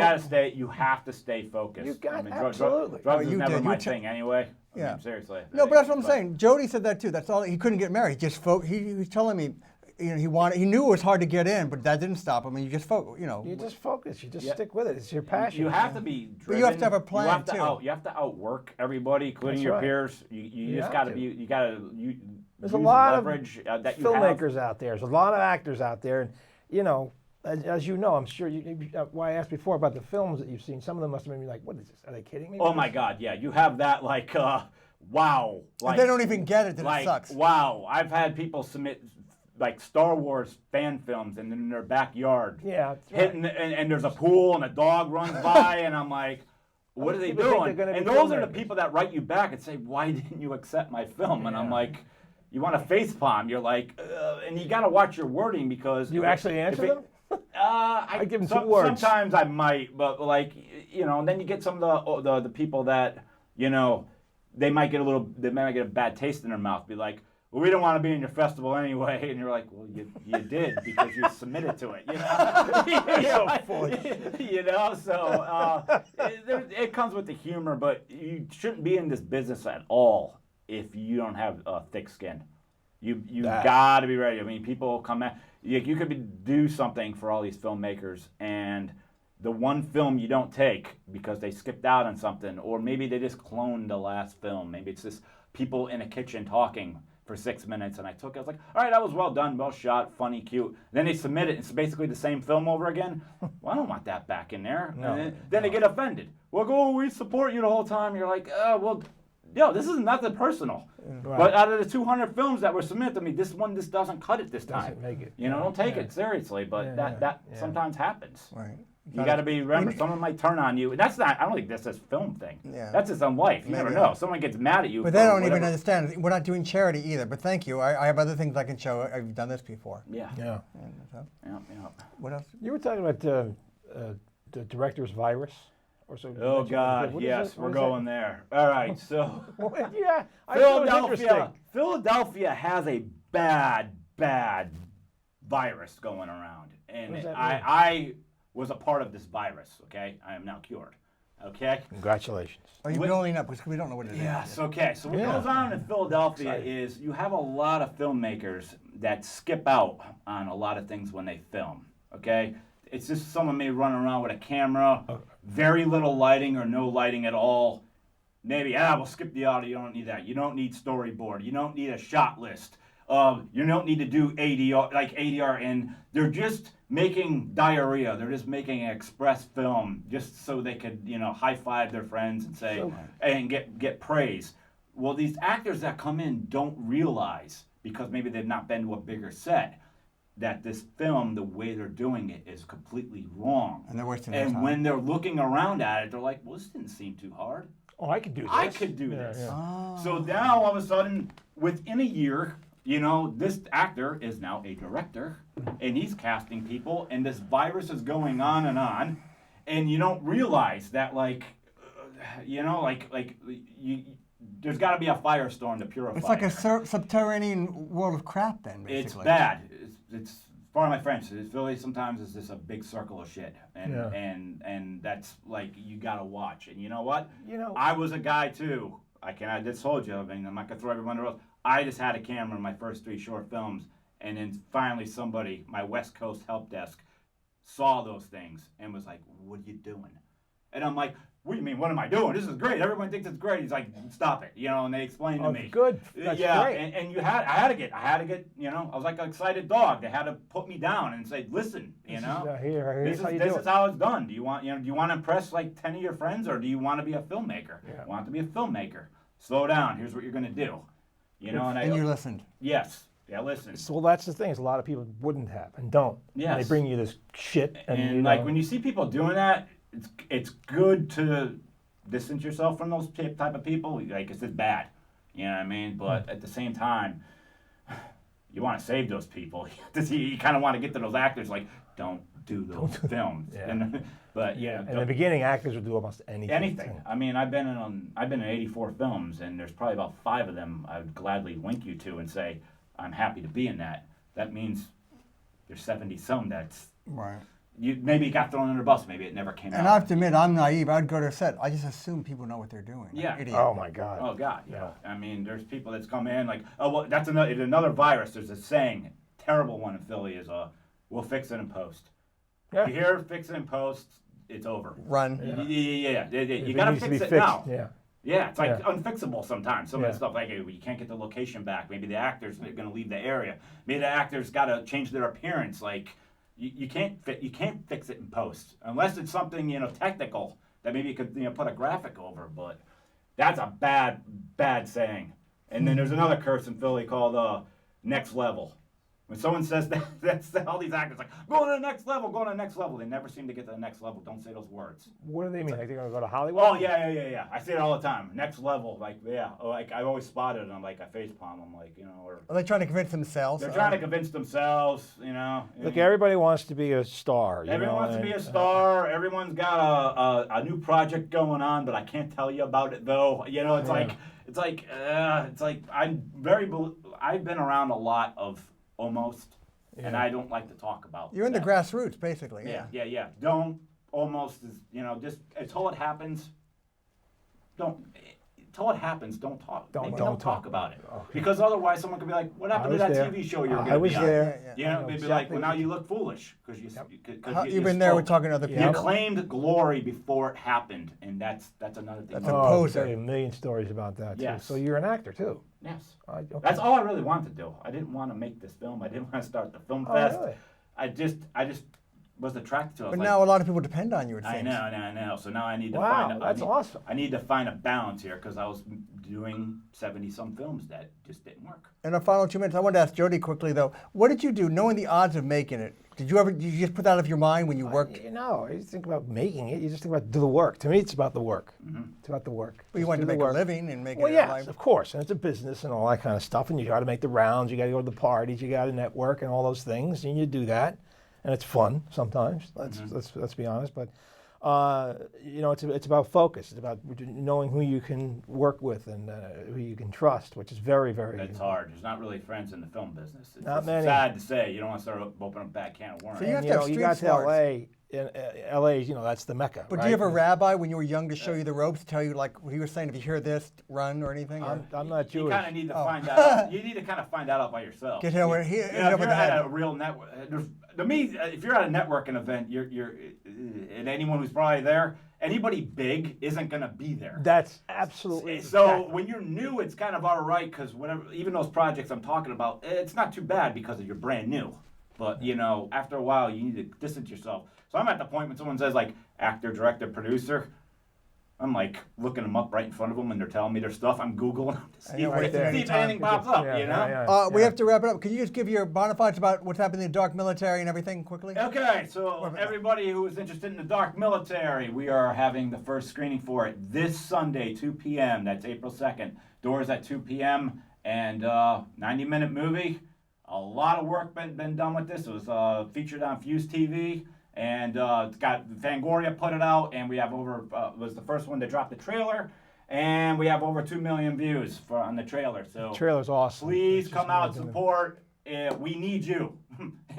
Speaker 7: have to stay focused.
Speaker 2: You got
Speaker 7: Drugs
Speaker 2: absolutely.
Speaker 1: Oh,
Speaker 7: is
Speaker 1: you
Speaker 7: never
Speaker 1: did.
Speaker 7: my
Speaker 1: You
Speaker 7: thing anyway.
Speaker 1: Yeah.
Speaker 7: I mean, seriously.
Speaker 1: No, but that's what I'm saying. Jody said that too. That's all. He couldn't get married. He just he was telling me, he knew it was hard to get in, but that didn't stop him. And you just focus.
Speaker 2: You just focus. You just stick with it. It's your passion.
Speaker 7: You have to be driven.
Speaker 1: But you have to have a plan, too.
Speaker 7: You have to outwork everybody, including
Speaker 2: That's
Speaker 7: your
Speaker 2: right.
Speaker 7: peers. You just
Speaker 2: have
Speaker 7: got to
Speaker 2: to.
Speaker 7: be. You got to.
Speaker 2: There's a lot of
Speaker 7: leverage that you have.
Speaker 2: filmmakers out there. There's a lot of actors out there, and as you know, I'm sure why I asked before about the films that you've seen. Some of them must have made me like, "What is this? Are they kidding me?"
Speaker 7: Oh my God! Yeah, you have that wow.
Speaker 1: If they don't even get it, then it sucks.
Speaker 7: Wow, I've had people submit like Star Wars fan films and in their backyard.
Speaker 2: Yeah, that's right.
Speaker 7: Hitting and there's a pool and a dog runs by and I'm like, what are they
Speaker 2: People think
Speaker 7: doing?
Speaker 2: they're gonna
Speaker 7: And
Speaker 2: be
Speaker 7: those are the
Speaker 2: filmmakers.
Speaker 7: people that write you back and say, why didn't you accept my film? And I'm like, you want to face palm? You're like, and you got to watch your wording because
Speaker 2: You actually answer them?
Speaker 7: I
Speaker 2: give them 2 words.
Speaker 7: Sometimes I might, but and then you get some of the people that they might get a bad taste in their mouth. Be like, well, we don't want to be in your festival anyway, and you're like, well, you did because you submitted to it. So it comes with the humor, but you shouldn't be in this business at all if you don't have thick skin. You got to be ready. I mean, people come at you could do something for all these filmmakers, and the one film you don't take because they skipped out on something, or maybe they just cloned the last film. Maybe it's just people in a kitchen talking for 6 minutes, and I was like, all right, that was well done, well shot, funny, cute. Then they submit it, it's basically the same film over again. Well, I don't want that back in there.
Speaker 2: No,
Speaker 7: then they get offended. Well, we support you the whole time. You're like, this is nothing personal.
Speaker 2: Right.
Speaker 7: But out of the 200 films that were submitted to me, this doesn't cut it this time.
Speaker 2: Doesn't make it.
Speaker 7: Don't take it seriously, but that sometimes happens.
Speaker 1: Right.
Speaker 7: You got to be remember. Someone might turn on you. That's not. I don't think that's a film thing.
Speaker 1: Yeah.
Speaker 7: That's his own life. You never
Speaker 1: Maybe.
Speaker 7: know. Someone gets mad at you.
Speaker 1: But
Speaker 7: for
Speaker 1: they don't even
Speaker 7: whatever.
Speaker 1: understand. We're not doing charity either. But thank you. I have other things I can show. I've done this before.
Speaker 7: Yeah.
Speaker 2: Yeah.
Speaker 7: Yeah.
Speaker 1: What else?
Speaker 2: You were talking about the director's virus. Or so?
Speaker 7: Oh God,
Speaker 2: What is
Speaker 7: yes,
Speaker 2: it?
Speaker 7: we're
Speaker 2: What is
Speaker 7: going there. All right, so
Speaker 2: yeah, I thought it was interesting.
Speaker 7: Philadelphia has a bad virus going around, and
Speaker 2: What does that mean?
Speaker 7: I was a part of this virus. Okay, I am now cured. Okay.
Speaker 2: Congratulations.
Speaker 1: Are you building up? Because we don't know what it is.
Speaker 7: Yes. Okay. So what goes on in Philadelphia is you have a lot of filmmakers that skip out on a lot of things when they film. Okay. It's just someone may run around with a camera, very little lighting or no lighting at all. Maybe we'll skip the audio. You don't need that. You don't need storyboard. You don't need a shot list. You don't need to do ADR, and they're just making diarrhea. They're just making an express film just so they could, high five their friends and say and get praise. Well, these actors that come in don't realize, because maybe they've not been to a bigger set, that this film, the way they're doing it, is completely wrong.
Speaker 1: And they're wasting their time.
Speaker 7: And when they're looking around at it, they're like, well, this didn't seem too hard.
Speaker 2: Oh, I could do this.
Speaker 7: I could do this.
Speaker 2: Yeah.
Speaker 1: Oh.
Speaker 7: So now, all of a sudden, within a year, this actor is now a director, and he's casting people, and this virus is going on, and you don't realize that, there's got to be a firestorm to purify.
Speaker 1: It's like a
Speaker 7: it.
Speaker 1: subterranean world of crap, then, basically.
Speaker 7: It's bad. It's pardon my French. Philly sometimes is just a big circle of shit, and that's like you gotta watch. And you know what? I was a guy too. I just told you. I mean, I'm not gonna throw everyone under the bus. I just had a camera in my first 3 short films, and then finally somebody, my West Coast help desk, saw those things and was like, "What are you doing?" And I'm like, "What do you mean? What am I doing? This is great. Everyone thinks it's great." He's like, "Stop it," and they explained to me.
Speaker 2: Good. That's great.
Speaker 7: And I had to get, I was like an excited dog. They had to put me down and say, "Listen,
Speaker 2: This
Speaker 7: is how it's done. Do you want to impress like 10 of your friends, or do you want to be a filmmaker?
Speaker 2: Yeah.
Speaker 7: Want to be a filmmaker? Slow down. Here's what you're gonna do."
Speaker 1: And you listened.
Speaker 7: Yes. Yeah, listen.
Speaker 2: Well, that's the thing. Is a lot of people wouldn't have and don't.
Speaker 7: Yes.
Speaker 2: And they bring you this shit,
Speaker 7: And when you see people doing that, it's good to distance yourself from those type of people. Like, it's just bad. You know what I mean? But at the same time, you want to save those people. You kind of want to get to those actors, like, don't do those films.
Speaker 2: Yeah.
Speaker 7: In
Speaker 2: the beginning, actors would do almost anything.
Speaker 7: Anything. I mean, I've been in 84 films, and there's probably about 5 of them I would gladly link you to and say, I'm happy to be in that. That means there's 70 some that's
Speaker 1: Right.
Speaker 7: you maybe got thrown under the bus, maybe it never came out.
Speaker 1: And I have to admit, I'm naive. I'd go to a set. I just assume people know what they're doing.
Speaker 7: Yeah.
Speaker 1: Idiot.
Speaker 2: Oh my God.
Speaker 7: Oh God, yeah. I mean, there's people that's come in like, oh well, that's another virus. There's a saying, terrible one in Philly is we'll fix it in post.
Speaker 2: Yeah.
Speaker 7: You hear fix it in post, it's over.
Speaker 1: Run.
Speaker 7: Yeah. You
Speaker 2: If
Speaker 7: gotta
Speaker 2: needs to
Speaker 7: fix
Speaker 2: be
Speaker 7: it
Speaker 2: fixed,
Speaker 7: now.
Speaker 2: Yeah.
Speaker 7: Yeah, it's like
Speaker 2: Yeah.
Speaker 7: unfixable sometimes. Some of
Speaker 2: Yeah.
Speaker 7: the stuff like you can't get the location back. Maybe the actors are going to leave the area. Maybe the actors got to change their appearance. Like you can't fix it in post unless it's something technical that maybe you could put a graphic over. But that's a bad saying. And then there's another curse in Philly called next level. When someone says that's all these actors like go to the next level, go to the next level. They never seem to get to the next level. Don't say those words.
Speaker 2: What do they mean? Like they're gonna go to Hollywood?
Speaker 7: Oh yeah. I say it all the time. Next level, like yeah. Like I always spot it, and I'm like I facepalm. I'm like or
Speaker 1: Are they trying to convince themselves?
Speaker 7: they're trying to convince themselves.
Speaker 2: Look, everybody wants to be a star.
Speaker 7: Everyone wants to be a star. Everyone's got a new project going on, but I can't tell you about it though. It's like I've been around a lot of almost, and I don't like to talk about.
Speaker 1: You're in the
Speaker 7: that.
Speaker 1: grassroots, basically.
Speaker 7: Yeah. Don't almost is just until it happens. Until it happens, don't talk. Don't talk about it, because otherwise someone could be like, "What happened to that TV show you were going to be on?"
Speaker 2: I was there.
Speaker 7: They'd be like, "Well, now you look foolish because
Speaker 1: You've been there. We're talking to other
Speaker 7: You
Speaker 1: people.
Speaker 7: claimed glory before it happened, and that's another thing.
Speaker 1: That's a
Speaker 2: I'll
Speaker 1: poser.
Speaker 2: tell you a million stories about that too.
Speaker 7: Yes.
Speaker 2: So you're an actor too.
Speaker 7: Yes.
Speaker 2: Okay.
Speaker 7: That's all I really wanted to do. I didn't want to make this film. I didn't want to start the film
Speaker 2: Oh,
Speaker 7: fest.
Speaker 2: really?
Speaker 7: I just was attracted to it. I was
Speaker 1: But
Speaker 7: like,
Speaker 1: now a lot of people depend on you, it
Speaker 7: I
Speaker 1: seems.
Speaker 7: know. So now I need to
Speaker 2: Wow,
Speaker 7: find.
Speaker 2: that's awesome.
Speaker 7: I need to find a balance here because I was doing 70-some films that just didn't work.
Speaker 1: In our final 2 minutes, I wanted to ask Jody quickly, though. What did you do, knowing the odds of making it? Did you just put that out of your mind when you worked?
Speaker 2: No, you think about making it. You just think about do the work. To me, it's about the work. It's about the work.
Speaker 1: Well, you
Speaker 2: Just
Speaker 1: wanted
Speaker 2: do
Speaker 1: to
Speaker 2: the
Speaker 1: make a
Speaker 2: work.
Speaker 1: living and make
Speaker 2: Well,
Speaker 1: it a
Speaker 2: yes,
Speaker 1: life.
Speaker 2: of course, and it's a business and all that kind of stuff. And you got to make the rounds. You got to go to the parties. You got to network and all those things. And you do that, and it's fun sometimes. Let's be honest. But it's about focus. It's about knowing who you can work with and who you can trust, which is very, very.
Speaker 7: It's hard. There's not really friends in the film business. It's
Speaker 2: Not
Speaker 7: just
Speaker 2: many.
Speaker 7: sad to say. You don't want to start opening up a bad can of worms.
Speaker 1: So you have
Speaker 2: And,
Speaker 1: to have
Speaker 2: you
Speaker 1: street
Speaker 2: got to
Speaker 1: smarts.
Speaker 2: L.A. In L.A., that's the Mecca.
Speaker 1: But
Speaker 2: right?
Speaker 1: do you have a rabbi when you were young to show you the ropes, tell you like he was saying, if you hear this, run or anything? Or?
Speaker 2: I'm not
Speaker 7: You
Speaker 2: Jewish.
Speaker 7: kind of need to find that out. You need to kind of find that out by yourself.
Speaker 1: Get hit over,
Speaker 7: You know, if
Speaker 1: over
Speaker 7: you're
Speaker 1: the head.
Speaker 7: at a real network, to me, if you're at a networking event, you're and anyone who's probably there, anybody big isn't going to be there.
Speaker 2: That's absolutely.
Speaker 7: So when you're new, it's kind of all right because even those projects I'm talking about, it's not too bad because you're brand new. But after a while, you need to distance yourself. So I'm at the point when someone says like actor, director, producer, I'm like looking them up right in front of them and they're telling me their stuff. I'm Googling them to see,
Speaker 1: right there.
Speaker 7: if anything pops up.
Speaker 1: We have to wrap it up. Could you just give your bona fides about what's happening in the dark military and everything quickly?
Speaker 7: Okay, so everybody who is interested in the dark military, we are having the first screening for it this Sunday, 2 p.m. That's April 2nd. Doors at 2 p.m. and 90-minute movie. A lot of work been done with this. It was featured on Fuse TV, and it's got Fangoria put it out, and we have was the first one to drop the trailer, and we have over 2 million views on the trailer. So
Speaker 2: The trailer's awesome.
Speaker 7: please
Speaker 2: It's
Speaker 7: come
Speaker 2: just
Speaker 7: out and
Speaker 2: amazing.
Speaker 7: support. We need you.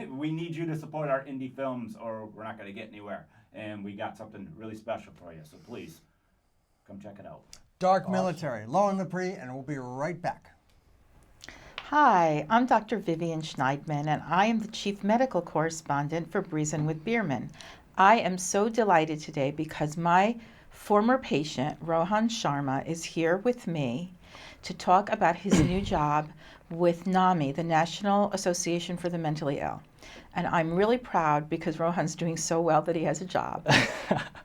Speaker 7: We need you to support our indie films, or we're not going to get anywhere. And we got something really special for you. So please come check it out.
Speaker 1: Dark military. Loren LePre, and we'll be right back.
Speaker 8: Hi, I'm Dr. Vivian Shnaidman, and I am the Chief Medical Correspondent for Breezin with Bierman. I am so delighted today because my former patient, Rohan Sharma, is here with me to talk about his new job with NAMI, the National Association for the Mentally Ill. And I'm really proud because Rohan's doing so well that he has a job.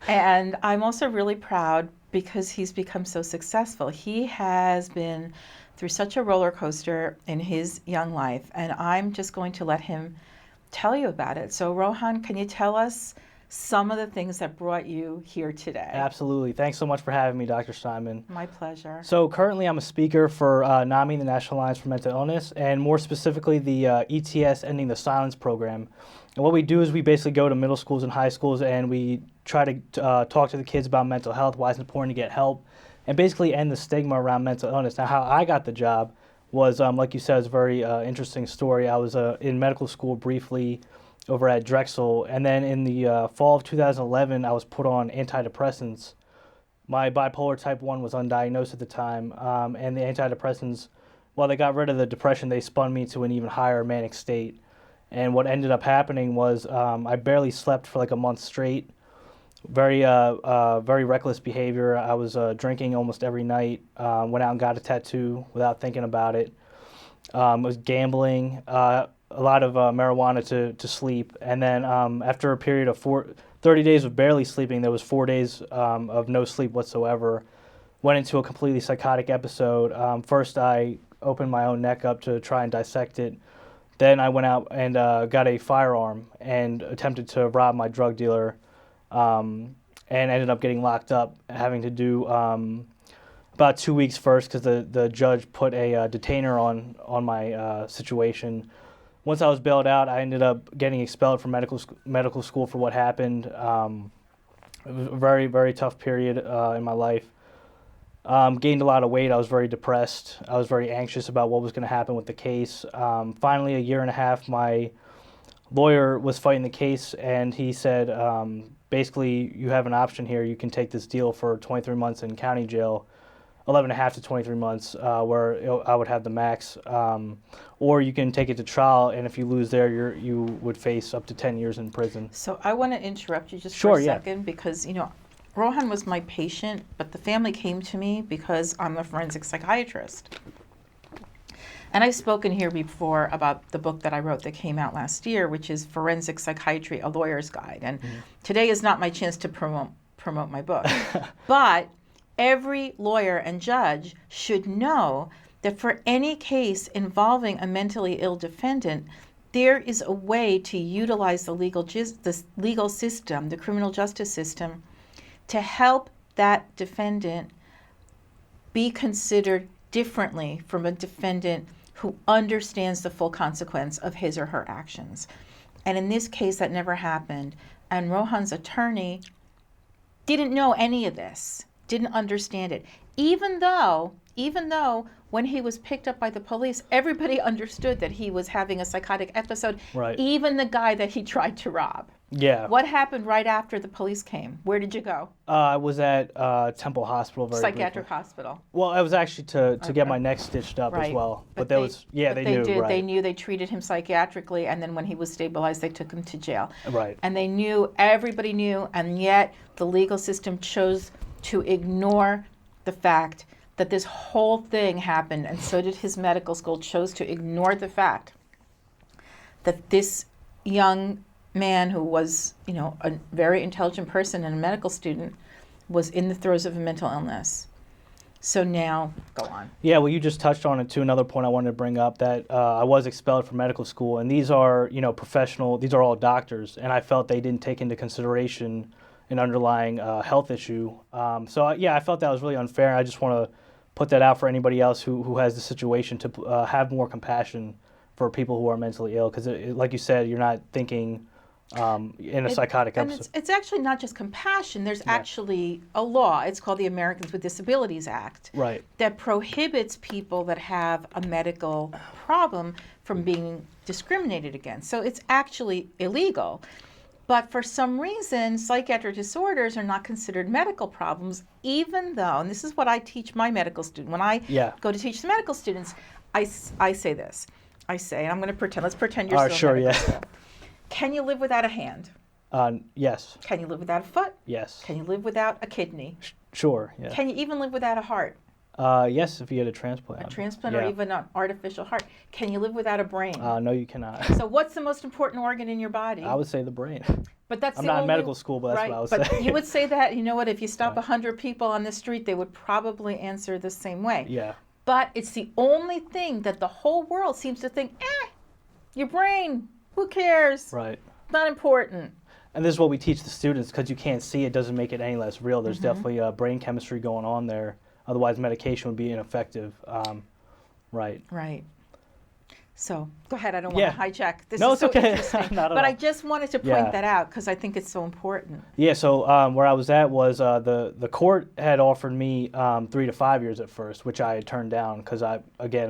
Speaker 8: And I'm also really proud because he's become so successful. He has been through such a roller coaster in his young life, and I'm just going to let him tell you about it. So Rohan, can you tell us some of the things that brought you here today?
Speaker 9: Absolutely. Thanks so much for having me, Dr. Shnaidman.
Speaker 8: My pleasure.
Speaker 9: So currently I'm a speaker for NAMI, the National Alliance for Mental Illness, and more specifically the ETS Ending the Silence program. And what we do is we basically go to middle schools and high schools and we try to talk to the kids about mental health, why it's important to get help, and basically end the stigma around mental illness. Now, how I got the job was, like you said, it's a very interesting story. I was in medical school briefly over at Drexel, and then in the fall of 2011, I was put on antidepressants. My bipolar type 1 was undiagnosed at the time, and the antidepressants, while they got rid of the depression, they spun me to an even higher manic state. And what ended up happening was I barely slept for like a month straight. Very reckless behavior. I was drinking almost every night. Went out and got a tattoo without thinking about it. Was gambling. A lot of marijuana to sleep. And then after a period of 30 days of barely sleeping, there was 4 days of no sleep whatsoever. Went into a completely psychotic episode. First, I opened my own neck up to try and dissect it. Then I went out and got a firearm and attempted to rob my drug dealer. And ended up getting locked up, having to do about 2 weeks first because the judge put a detainer on my situation. Once I was bailed out, I ended up getting expelled from medical school for what happened. It was a very, very tough period in my life. Gained a lot of weight. I was very depressed. I was very anxious about what was going to happen with the case. Finally, a year and a half, my lawyer was fighting the case, and he said, basically, you have an option here. You can take this deal for 23 months in county jail, 11 and a half to 23 months, where I would have the max, or you can take it to trial, and if you lose there, you would face up to 10 years in prison.
Speaker 8: So I want to interrupt you just
Speaker 9: Sure,
Speaker 8: for a
Speaker 9: yeah.
Speaker 8: second because, Rohan was my patient, but the family came to me because I'm a forensic psychiatrist. And I've spoken here before about the book that I wrote that came out last year, which is Forensic Psychiatry, A Lawyer's Guide. And today is not my chance to promote my book. But every lawyer and judge should know that for any case involving a mentally ill defendant, there is a way to utilize the legal system, the criminal justice system, to help that defendant be considered differently from a defendant who understands the full consequence of his or her actions. And in this case, that never happened. And Rohan's attorney didn't know any of this, didn't understand it. Even though when he was picked up by the police, everybody understood that he was having a psychotic episode,
Speaker 9: Right.
Speaker 8: even the guy that he tried to rob.
Speaker 9: Yeah.
Speaker 8: What happened right after the police came? Where did you go?
Speaker 9: I was at Temple Hospital very
Speaker 8: Psychiatric
Speaker 9: briefly.
Speaker 8: hospital.
Speaker 9: Well, I was actually to get my neck stitched up as well. But they knew.
Speaker 8: Did.
Speaker 9: Right.
Speaker 8: They knew. They treated him psychiatrically, and then when he was stabilized, they took him to jail.
Speaker 9: Right.
Speaker 8: And they knew, everybody knew, and yet the legal system chose to ignore the fact that this whole thing happened, and so did his medical school, chose to ignore the fact that this young man who was, a very intelligent person and a medical student was in the throes of a mental illness. So now, go on.
Speaker 9: Yeah, well, you just touched on it too. Another point I wanted to bring up, that I was expelled from medical school, and these are, professional. These are all doctors, and I felt they didn't take into consideration an underlying health issue. I felt that was really unfair. I just want to put that out for anybody else who has the situation to have more compassion for people who are mentally ill, because, like you said, you're not thinking in a psychotic episode.
Speaker 8: And it's actually not just compassion. There's actually a law. It's called the Americans with Disabilities Act.
Speaker 9: Right.
Speaker 8: That prohibits people that have a medical problem from being discriminated against. So it's actually illegal. But for some reason, psychiatric disorders are not considered medical problems, even though, and this is what I teach my medical students. When I go to teach the medical students, I say this. I say, and I'm going to pretend, let's pretend you're still in medical school. Can you live without a hand?
Speaker 9: Yes.
Speaker 8: Can you live without a foot?
Speaker 9: Yes.
Speaker 8: Can you live without a kidney?
Speaker 9: Sure, yeah.
Speaker 8: Can you even live without a heart?
Speaker 9: Yes, if you get a transplant.
Speaker 8: A transplant or even an artificial heart. Can you live without a brain?
Speaker 9: No, you cannot.
Speaker 8: So what's the most important organ in your body?
Speaker 9: I would say the brain.
Speaker 8: But that's
Speaker 9: I'm
Speaker 8: the
Speaker 9: not in
Speaker 8: only,
Speaker 9: medical school, but that's what I would
Speaker 8: but
Speaker 9: say.
Speaker 8: You would say that, if you stop 100 people on the street, they would probably answer the same way.
Speaker 9: Yeah.
Speaker 8: But it's the only thing that the whole world seems to think, your brain, who cares?
Speaker 9: Right.
Speaker 8: Not important.
Speaker 9: And this is what we teach the students, because you can't see it doesn't make it any less real. There's definitely brain chemistry going on there. Otherwise, medication would be ineffective. Right.
Speaker 8: Right. So go ahead. I don't want to hijack. This
Speaker 9: no,
Speaker 8: is so
Speaker 9: it's okay.
Speaker 8: interesting.
Speaker 9: Not at
Speaker 8: but
Speaker 9: all.
Speaker 8: I just wanted to point that out because I think it's so important.
Speaker 9: Yeah. So where I was at was the court had offered me 3 to 5 years at first, which I had turned down because a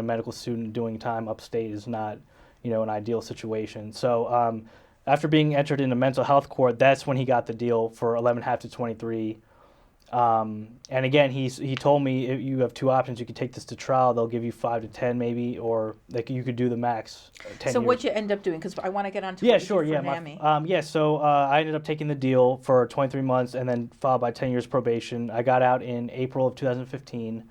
Speaker 9: medical student doing time upstate is not, an ideal situation. So after being entered into mental health court, that's when he got the deal for 11.5 to 23. And again, he told me, if you have 2 options. You could take this to trial. They'll give you 5 to 10 maybe, or you could do the max 10
Speaker 8: So
Speaker 9: years.
Speaker 8: what'd you end up doing? Because I want to get on to what you did for NAMI.
Speaker 9: So I ended up taking the deal for 23 months and then followed by 10 years probation. I got out in April of 2015.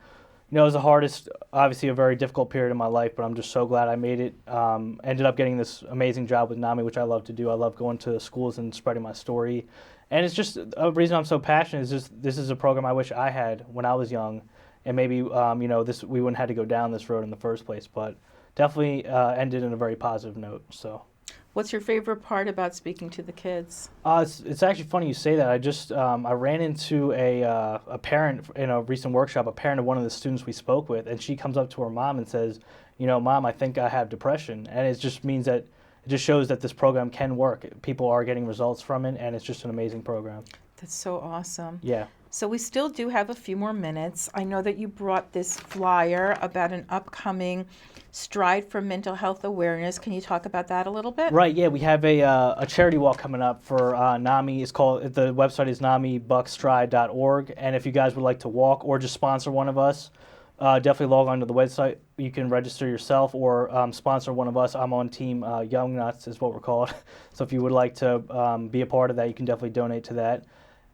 Speaker 9: It was the hardest, obviously a very difficult period in my life, but I'm just so glad I made it. Ended up getting this amazing job with NAMI, which I love to do. I love going to schools and spreading my story. And it's just a reason I'm so passionate is just this is a program I wish I had when I was young, and maybe we wouldn't have to go down this road in the first place. But definitely ended in a very positive note. So,
Speaker 8: what's your favorite part about speaking to the kids?
Speaker 9: It's actually funny you say that. I just I ran into a parent in a recent workshop, a parent of one of the students we spoke with, and she comes up to her mom and says, "Mom, I think I have depression," and it just means that. It just shows that this program can work. People are getting results from it, and it's just an amazing program.
Speaker 8: That's so awesome.
Speaker 9: Yeah.
Speaker 8: So we still do have a few more minutes. I know that you brought this flyer about an upcoming Stride for Mental Health Awareness. Can you talk about that a little bit?
Speaker 9: Right, yeah. We have a charity walk coming up for NAMI. The website is namibuckstride.org, and if you guys would like to walk or just sponsor one of us, definitely log on to the website. You can register yourself or sponsor one of us. I'm on Team Young Nuts is what we're called. So if you would like to be a part of that, you can definitely donate to that.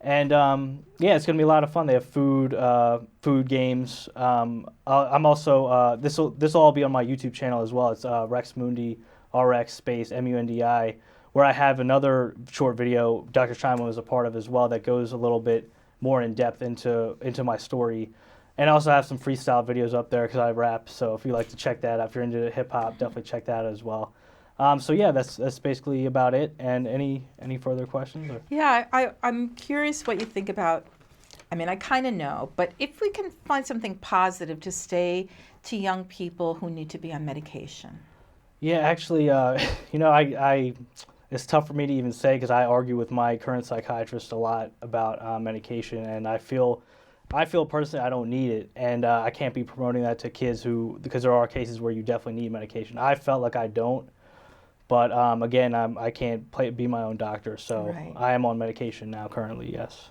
Speaker 9: And it's going to be a lot of fun. They have food games. I'm also this will all be on my YouTube channel as well. It's Rex Mundi, RX space MUNDI, where I have another short video Dr. Shnaidman was a part of as well that goes a little bit more in depth into my story. And I also have some freestyle videos up there because I rap. So if you like to check that out, if you're into hip hop, definitely check that out as well. That's basically about it. And any further questions? Or?
Speaker 8: Yeah, I'm curious what you think about. I mean, I kind of know, but if we can find something positive to say to young people who need to be on medication.
Speaker 9: Yeah, actually, it's tough for me to even say because I argue with my current psychiatrist a lot about medication, and I feel personally I don't need it, and I can't be promoting that to kids because there are cases where you definitely need medication. I felt like I don't, but again, I can't be my own doctor, so
Speaker 8: Right.
Speaker 9: I am on medication now currently, yes.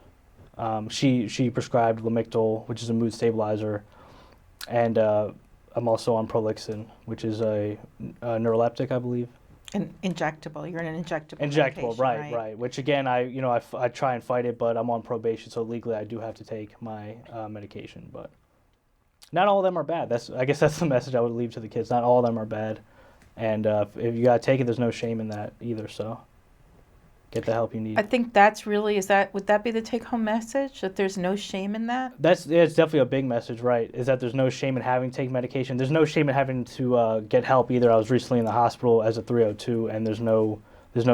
Speaker 9: She prescribed Lamictal, which is a mood stabilizer, and I'm also on Prolixin, which is a neuroleptic, I believe.
Speaker 8: An injectable. You're in an injectable.
Speaker 9: Injectable,
Speaker 8: medication,
Speaker 9: right. Which again, I try and fight it, but I'm on probation, so legally I do have to take my medication. But not all of them are bad. I guess that's the message I would leave to the kids. Not all of them are bad, and if you gotta take it, there's no shame in that either. So get the help you need.
Speaker 8: I think that's really would that be the take-home message, that there's no shame in that?
Speaker 9: It's definitely a big message, right? Is that there's no shame in having to take medication. There's no shame in having to get help either. I was recently in the hospital as a 302, and there's no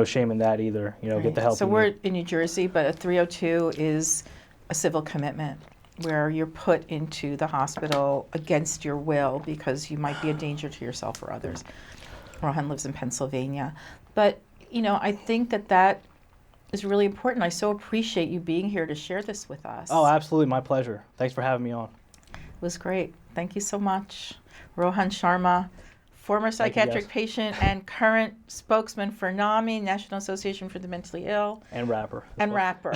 Speaker 9: shame in that either. Get the help.
Speaker 8: So
Speaker 9: you
Speaker 8: we're
Speaker 9: need.
Speaker 8: in New Jersey, but a 302 is a civil commitment where you're put into the hospital against your will because you might be a danger to yourself or others. Rohan lives in Pennsylvania. But, I think that is really important. I so appreciate you being here to share this with us.
Speaker 9: Oh, absolutely. My pleasure. Thanks for having me on.
Speaker 8: It was great. Thank you so much. Rohan Sharma, former psychiatric patient and current spokesman for NAMI, National Association for the Mentally Ill.
Speaker 9: And rapper.
Speaker 8: And rapper.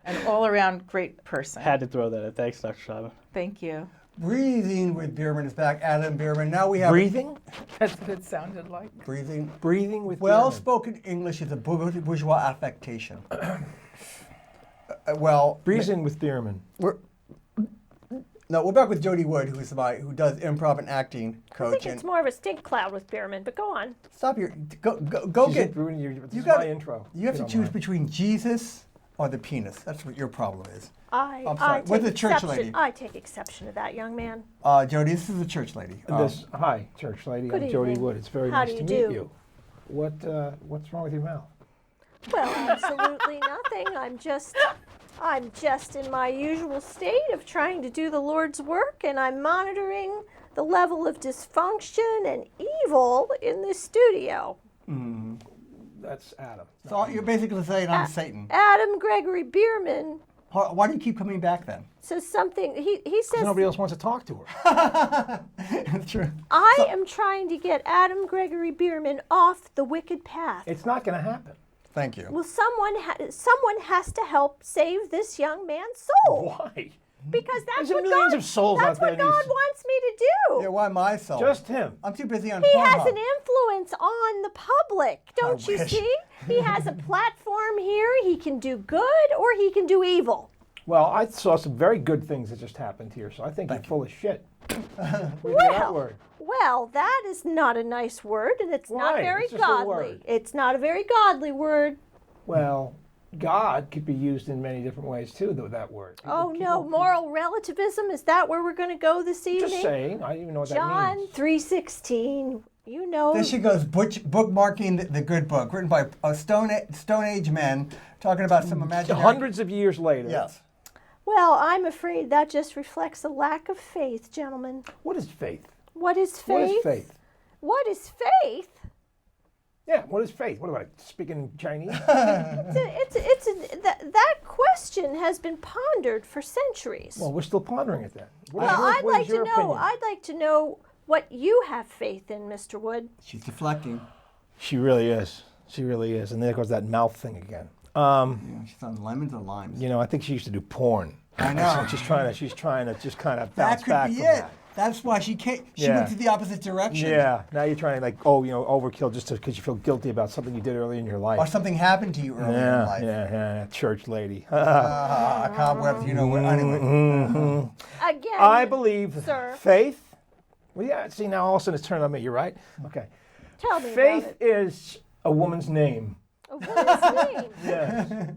Speaker 8: An all-around great person.
Speaker 9: Had to throw that in. Thanks, Dr. Shnaidman.
Speaker 8: Thank you.
Speaker 1: Breezing with Bierman is back. Adam Bierman. Now we have
Speaker 2: Breathing?
Speaker 8: That's what it sounded like.
Speaker 1: breathing.
Speaker 2: Breathing with
Speaker 1: Well-spoken English is a bourgeois affectation.
Speaker 2: Breezin with Bierman.
Speaker 1: We're back with Jody Wood, who does improv and acting
Speaker 10: I
Speaker 1: coach.
Speaker 10: think it's more of a stink cloud with Bierman, but go on.
Speaker 1: Stop your go
Speaker 2: She's
Speaker 1: get.
Speaker 2: this is
Speaker 1: got-
Speaker 2: my intro.
Speaker 1: You have
Speaker 2: if
Speaker 1: to
Speaker 2: don't
Speaker 1: choose
Speaker 2: mind.
Speaker 1: between Jesus or the penis. That's what your problem is. I'm sorry.
Speaker 10: I
Speaker 1: With
Speaker 10: take
Speaker 1: the church
Speaker 10: exception.
Speaker 1: lady.
Speaker 10: I take exception to that, young man.
Speaker 1: Jody, this is the church lady.
Speaker 2: Hi, church lady.
Speaker 10: Good
Speaker 2: I'm Jody
Speaker 10: evening.
Speaker 2: Wood. It's very
Speaker 10: How
Speaker 2: nice
Speaker 10: do
Speaker 2: to
Speaker 10: you
Speaker 2: meet
Speaker 10: do?
Speaker 2: you. What's wrong with your mouth?
Speaker 10: Well, absolutely nothing. I'm just in my usual state of trying to do the Lord's work, and I'm monitoring the level of dysfunction and evil in this studio.
Speaker 2: That's Adam.
Speaker 1: So you're basically saying I'm Satan.
Speaker 10: Adam Gregory Bierman
Speaker 1: Why do you keep coming back then?
Speaker 10: says something. He says,
Speaker 2: Nobody else wants to talk to her.
Speaker 1: That's true.
Speaker 10: I am trying to get Adam Gregory Bierman off the wicked path.
Speaker 2: It's not going to happen.
Speaker 1: Thank you.
Speaker 10: Well, someone has to help save this young man's soul.
Speaker 2: Why?
Speaker 10: Because that's
Speaker 2: There's
Speaker 10: what
Speaker 2: millions
Speaker 10: God,
Speaker 2: of souls
Speaker 10: that's
Speaker 2: out there
Speaker 10: what
Speaker 2: that
Speaker 10: God
Speaker 2: needs-
Speaker 10: wants me to do.
Speaker 1: Yeah, why my soul?
Speaker 2: Just him.
Speaker 1: I'm too busy on
Speaker 10: He
Speaker 1: Pornhub.
Speaker 10: has an influence on the public, don't you
Speaker 1: wish.
Speaker 10: see? He has a platform here. He can do good or he can do evil.
Speaker 2: Well, I saw some very good things that just happened here, so I think you're full of shit. Where do you get that word?
Speaker 10: Well, that is not a nice word, and it's not
Speaker 2: Why?
Speaker 10: very
Speaker 2: It's just a
Speaker 10: godly.
Speaker 2: word.
Speaker 10: It's not a very godly word.
Speaker 2: Well, God could be used in many different ways too, though, that word.
Speaker 10: Oh no, moral relativism, is that where we're going to go this evening?
Speaker 2: Just saying. I don't even know what that
Speaker 10: John
Speaker 2: means.
Speaker 10: 3:16. You know.
Speaker 1: There she goes, bookmarking the good book, written by Stone Age men, talking about some imaginary.
Speaker 2: Hundreds of years later.
Speaker 1: Yes.
Speaker 10: Well, I'm afraid that just reflects a lack of faith, gentlemen.
Speaker 2: What is faith?
Speaker 10: What is faith?
Speaker 2: What is faith?
Speaker 10: What is faith?
Speaker 2: Yeah, what is faith? What about speaking Chinese?
Speaker 10: That question has been pondered for centuries.
Speaker 2: Well, we're still pondering it then. What is
Speaker 10: Well,
Speaker 2: your-
Speaker 10: I'd
Speaker 2: what
Speaker 10: like
Speaker 2: is
Speaker 10: to
Speaker 2: your
Speaker 10: know.
Speaker 2: opinion?
Speaker 10: I'd like to know what you have faith in, Mr. Wood.
Speaker 1: She's deflecting.
Speaker 2: She really is. She really is. And there goes that mouth thing again.
Speaker 1: She's on lemons and limes.
Speaker 2: You know, I think she used to do porn.
Speaker 1: I know.
Speaker 2: She's trying to just kind of bounce
Speaker 1: That could
Speaker 2: back
Speaker 1: be
Speaker 2: from
Speaker 1: it.
Speaker 2: that.
Speaker 1: That's why she came. She
Speaker 2: Yeah.
Speaker 1: went to the opposite direction.
Speaker 2: Yeah. Now you're trying to overkill just because you feel guilty about something you did early in your life.
Speaker 1: Or something happened to you early in life.
Speaker 2: Yeah, church lady.
Speaker 1: Cobwebs, you know what? Anyway.
Speaker 10: Again,
Speaker 2: I believe
Speaker 10: sir.
Speaker 2: faith. Well, yeah. See, now all of a sudden it's turned on me. You're right. Okay.
Speaker 10: Tell me
Speaker 2: Faith
Speaker 10: about it.
Speaker 2: is a woman's name.
Speaker 10: A woman's name.
Speaker 2: Yes.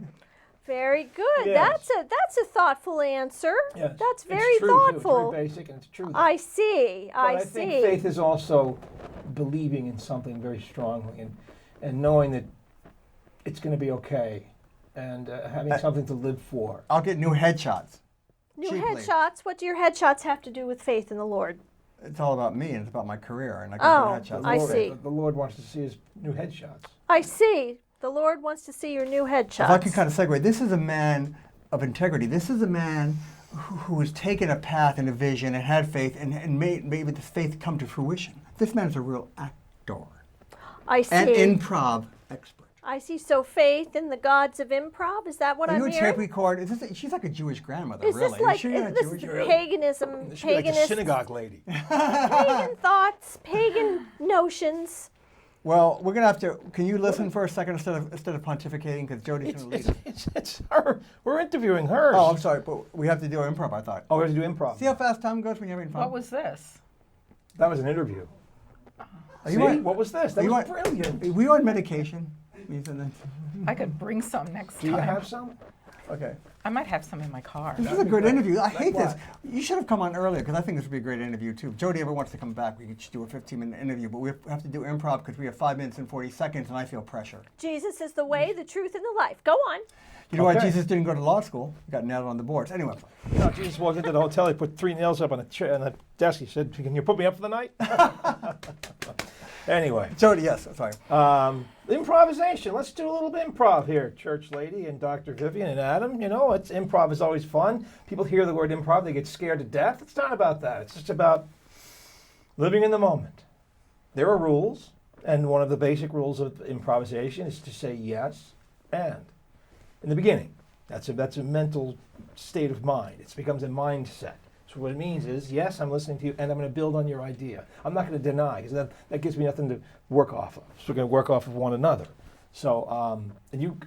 Speaker 10: Very good.
Speaker 2: Yes.
Speaker 10: That's a thoughtful answer.
Speaker 2: Yes.
Speaker 10: That's
Speaker 2: It's
Speaker 10: very
Speaker 2: true, too.
Speaker 10: thoughtful.
Speaker 2: It's very basic and it's true.
Speaker 10: I see.
Speaker 2: But I
Speaker 10: see.
Speaker 2: think faith is also believing in something very strongly and knowing that it's going to be okay and having something to live for.
Speaker 1: I'll get new headshots.
Speaker 10: New
Speaker 1: cheaply.
Speaker 10: headshots. What do your headshots have to do with faith in the Lord?
Speaker 1: It's all about me and it's about my career. And I
Speaker 10: Oh,
Speaker 1: get new headshots.
Speaker 10: I see.
Speaker 2: The Lord wants to see his new headshots.
Speaker 10: I see. The Lord wants to see your new
Speaker 1: If I
Speaker 10: headshots.
Speaker 1: can kind of segue, this is a man of integrity. This is a man who has taken a path and a vision and had faith and made the faith come to fruition. This man is a real actor
Speaker 10: I see.
Speaker 1: and improv expert.
Speaker 10: I see. So faith in the gods of improv. Is that what
Speaker 1: Are
Speaker 10: I'm
Speaker 1: you a
Speaker 10: hearing?
Speaker 1: tape record? She's like a Jewish grandmother,
Speaker 10: Is
Speaker 1: really.
Speaker 10: this like
Speaker 1: Is she not
Speaker 10: is
Speaker 1: Jewish?
Speaker 10: this paganism?
Speaker 2: She should be like a
Speaker 10: Paganist,
Speaker 2: synagogue lady.
Speaker 10: pagan thoughts, pagan notions.
Speaker 1: Well, we're gonna have to. Can you listen for a second instead of pontificating? Because Jody's gonna lead us.
Speaker 2: It's her. We're interviewing her.
Speaker 1: Oh, I'm sorry, but we have to do improv. I thought.
Speaker 2: Oh, we have to do improv.
Speaker 1: See how fast time goes when you're having fun.
Speaker 8: What was this?
Speaker 2: That was an interview.
Speaker 1: Are
Speaker 2: See?
Speaker 1: you on-
Speaker 2: What was this? That
Speaker 1: are you
Speaker 2: was
Speaker 1: on-
Speaker 2: brilliant.
Speaker 1: Were you on medication?
Speaker 8: I could bring some next
Speaker 2: Do you
Speaker 8: time.
Speaker 2: have some?
Speaker 1: Okay.
Speaker 8: I might have some in my car.
Speaker 1: This is a great interview. I hate
Speaker 2: Like
Speaker 1: this. You should have come on earlier because I think this would be a great interview too. If Jody ever wants to come back, we could just do a 15-minute interview, but we have to do improv because we have 5 minutes and 40 seconds, and I feel pressure.
Speaker 10: Jesus is the way, the truth, and the life. Go on.
Speaker 1: You know why
Speaker 2: Okay.
Speaker 1: Jesus didn't go to law school? He got nailed on the boards. Anyway.
Speaker 2: No, Jesus walked into the hotel. He put 3 nails up on the desk. He said, "Can you put me up for the night?" Anyway,
Speaker 1: Jody, yes, sorry.
Speaker 2: improvisation. Let's do a little bit improv here, Church Lady and Dr. Vivian and Adam. You know, improv is always fun. People hear the word improv, they get scared to death. It's not about that. It's just about living in the moment. There are rules, and one of the basic rules of improvisation is to say yes and in the beginning. That's a mental state of mind. It becomes a mindset. So what it means is, yes, I'm listening to you, and I'm going to build on your idea. I'm not going to deny, because that gives me nothing to work off of. So we're going to work off of one another. So, and you,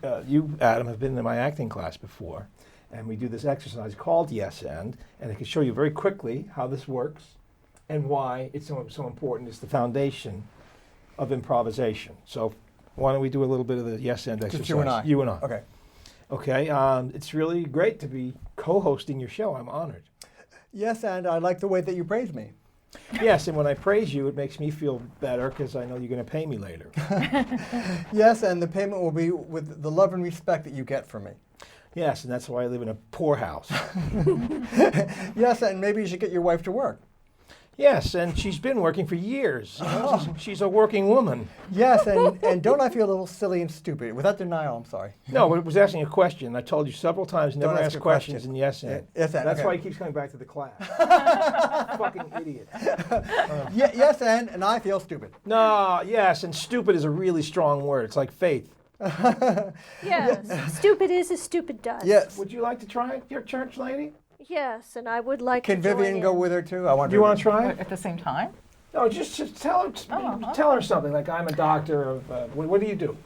Speaker 2: Adam, have been in my acting class before, and we do this exercise called Yes and I can show you very quickly how this works and why it's so important. It's the foundation of improvisation. So why don't we do a little bit of the Yes and exercise?
Speaker 1: Just you and I.
Speaker 2: You and I.
Speaker 1: Okay.
Speaker 2: Okay, it's really great to be co-hosting your show. I'm honored.
Speaker 1: Yes, and I like the way that you praise me.
Speaker 2: Yes, and when I praise you, it makes me feel better because I know you're going to pay me later.
Speaker 1: Yes, and the payment will be with the love and respect that you get from me.
Speaker 2: Yes, and that's why I live in a poor house.
Speaker 1: Yes, and maybe you should get your wife to work.
Speaker 2: Yes, and she's been working for years. You know, she's a working woman.
Speaker 1: Yes, and don't I feel a little silly and stupid? Without denial, I'm sorry.
Speaker 2: No, it was asking a question. I told you several times, never
Speaker 1: Don't ask
Speaker 2: ask
Speaker 1: a
Speaker 2: questions
Speaker 1: question.
Speaker 2: in yes and.
Speaker 1: Yes, and,
Speaker 2: That's
Speaker 1: okay.
Speaker 2: why he keeps coming back to the class. Fucking idiot.
Speaker 1: Yes, and I feel stupid.
Speaker 2: No, yes, and stupid is a really strong word. It's like faith.
Speaker 10: Yes. Stupid is as stupid does.
Speaker 1: Yes.
Speaker 2: Would you like to try it, your church lady?
Speaker 10: Yes, and I would like
Speaker 1: Can
Speaker 10: to join
Speaker 1: Vivian go
Speaker 10: in.
Speaker 1: with her too? I want.
Speaker 2: Do you want to try it?
Speaker 8: At the same time?
Speaker 2: No, just tell her.
Speaker 8: Oh,
Speaker 2: Tell her something. Like I'm a doctor of. What do you do?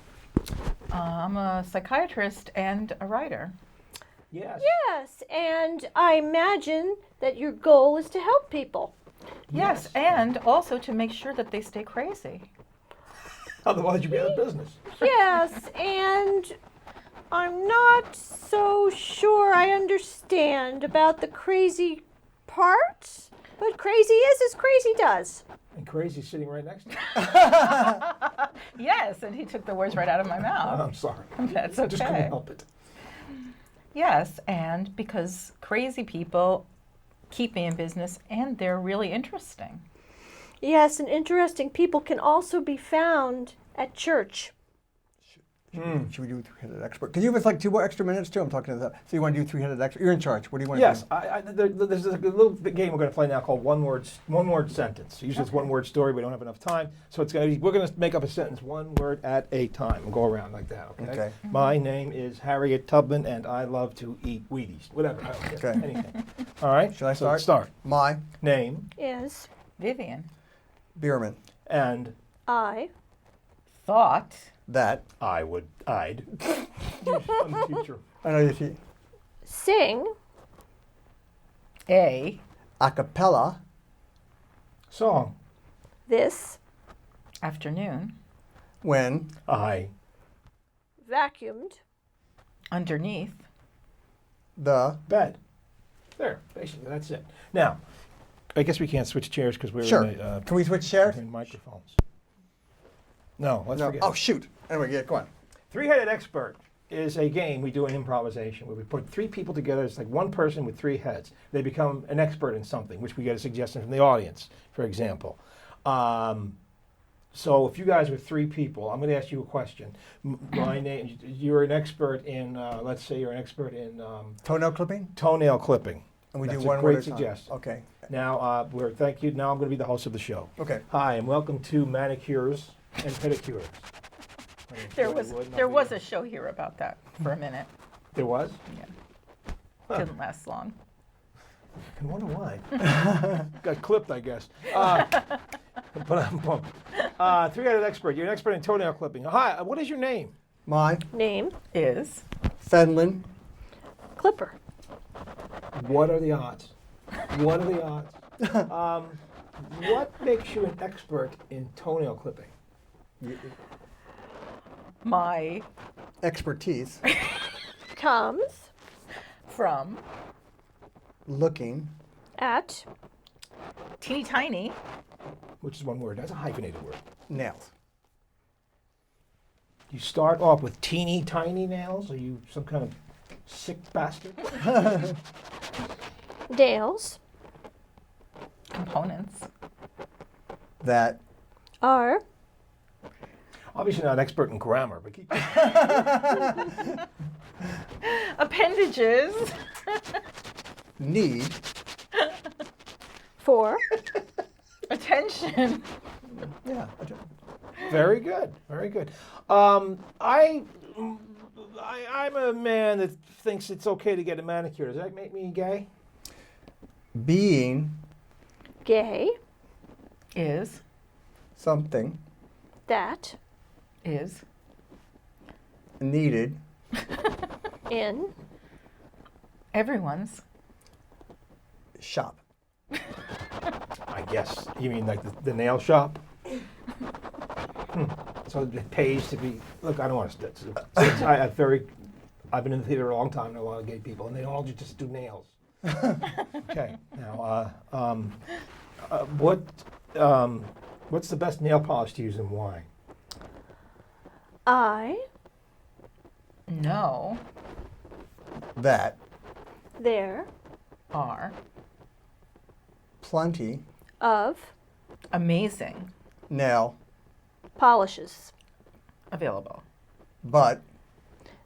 Speaker 8: I'm a psychiatrist and a writer.
Speaker 2: Yes.
Speaker 10: Yes, and I imagine that your goal is to help people.
Speaker 8: Yes, and also to make sure that they stay crazy.
Speaker 2: Otherwise, you'd be out of business.
Speaker 10: Yes, and I'm not so sure I understand about the crazy part, but crazy is as crazy does.
Speaker 2: And Crazy's sitting right next to you.
Speaker 8: Yes, and he took the words right out of my mouth.
Speaker 2: I'm sorry.
Speaker 8: That's
Speaker 2: I just couldn't
Speaker 8: okay.
Speaker 2: help it.
Speaker 8: Yes, and because crazy people keep me in business and they're really interesting.
Speaker 10: Yes, and interesting people can also be found at church.
Speaker 1: Should we do three-headed expert? Can you give us like 2 more extra minutes too? I'm talking to that. So you want to do three-headed expert? You're in charge. What do you want to
Speaker 2: Yes,
Speaker 1: do?
Speaker 2: there's a little game we're going to play now called one word sentence. Usually it's one word story. We don't have enough time, so it's going to be we're going to make up a sentence one word at a time and go around like that. Okay.
Speaker 1: Okay.
Speaker 2: My name is Harriet Tubman, and I love to eat Wheaties. Whatever. I don't care.
Speaker 1: Okay.
Speaker 2: Anything. All right.
Speaker 1: Should I
Speaker 2: So
Speaker 1: start? My
Speaker 2: name
Speaker 10: Yes,
Speaker 8: Vivian
Speaker 1: Bierman.
Speaker 2: and
Speaker 10: I
Speaker 8: thought
Speaker 1: That
Speaker 2: I'd. I'm the teacher.
Speaker 1: I know you see
Speaker 10: sing
Speaker 8: a
Speaker 1: a cappella
Speaker 2: Song.
Speaker 10: this
Speaker 8: afternoon
Speaker 1: when
Speaker 2: I
Speaker 10: vacuumed
Speaker 8: underneath
Speaker 1: the
Speaker 2: bed. There. Basically, that's it. Now, I guess we can't switch chairs because we're
Speaker 1: Sure.
Speaker 2: in a,
Speaker 1: Can we switch chairs?
Speaker 2: in microphones. No, let's
Speaker 1: No.
Speaker 2: forget.
Speaker 1: Oh shoot. Anyway, yeah, go on.
Speaker 2: Three-Headed Expert is a game we do in improvisation where we put 3 people together. It's like one person with 3 heads. They become an expert in something, which we get a suggestion from the audience, for example. So if you guys were 3 people, I'm going to ask you a question. My name, you're an expert in, let's say you're an expert in
Speaker 1: Toenail clipping?
Speaker 2: toenail clipping.
Speaker 1: And we
Speaker 2: That's
Speaker 1: do one
Speaker 2: a great
Speaker 1: word at a time.
Speaker 2: suggestion.
Speaker 1: Okay.
Speaker 2: Now, thank you. Now I'm going to be the host of the show.
Speaker 1: Okay.
Speaker 2: Hi, and welcome to Manicures and Pedicures.
Speaker 8: There was a show here about that for a minute.
Speaker 2: There was?
Speaker 8: Yeah. Didn't last long.
Speaker 2: I wonder why. Got clipped, I guess. But I'm pumped. 3-headed expert. You're an expert in toenail clipping. Hi, what is your name?
Speaker 1: My
Speaker 10: Name,
Speaker 8: Is
Speaker 1: Fenlon.
Speaker 10: Clipper.
Speaker 2: What are the odds? What are the odds? What makes you an expert in toenail clipping?
Speaker 8: my
Speaker 1: Expertise.
Speaker 10: Comes
Speaker 8: from
Speaker 1: Looking.
Speaker 10: at
Speaker 8: teeny tiny
Speaker 2: Which is one word. That's a hyphenated word.
Speaker 1: Nails.
Speaker 2: You start off with teeny tiny nails? Are you some kind of sick bastard?
Speaker 10: nails
Speaker 8: components.
Speaker 1: That.
Speaker 10: are
Speaker 2: Obviously not an expert in grammar, but keep
Speaker 8: Appendages.
Speaker 1: Need.
Speaker 10: for
Speaker 8: Attention.
Speaker 1: Yeah.
Speaker 2: Very good. Very good. I'm a man that thinks it's okay to get a manicure. Does that make me gay?
Speaker 1: Being
Speaker 10: gay
Speaker 8: Is.
Speaker 1: something
Speaker 10: that
Speaker 8: Is.
Speaker 1: needed
Speaker 10: in
Speaker 8: Everyone's.
Speaker 1: shop.
Speaker 2: I guess. You mean like the nail shop? So it pays to be. Look, I don't want to. I've been in the theater a long time, and a lot of gay people, and they all just do nails. Okay. Now, what's the best nail polish to use and why?
Speaker 10: I
Speaker 8: No.
Speaker 1: That.
Speaker 10: there
Speaker 8: Are.
Speaker 1: Plenty.
Speaker 10: of
Speaker 8: Amazing.
Speaker 1: Nail.
Speaker 10: polishes.
Speaker 8: Available.
Speaker 1: But.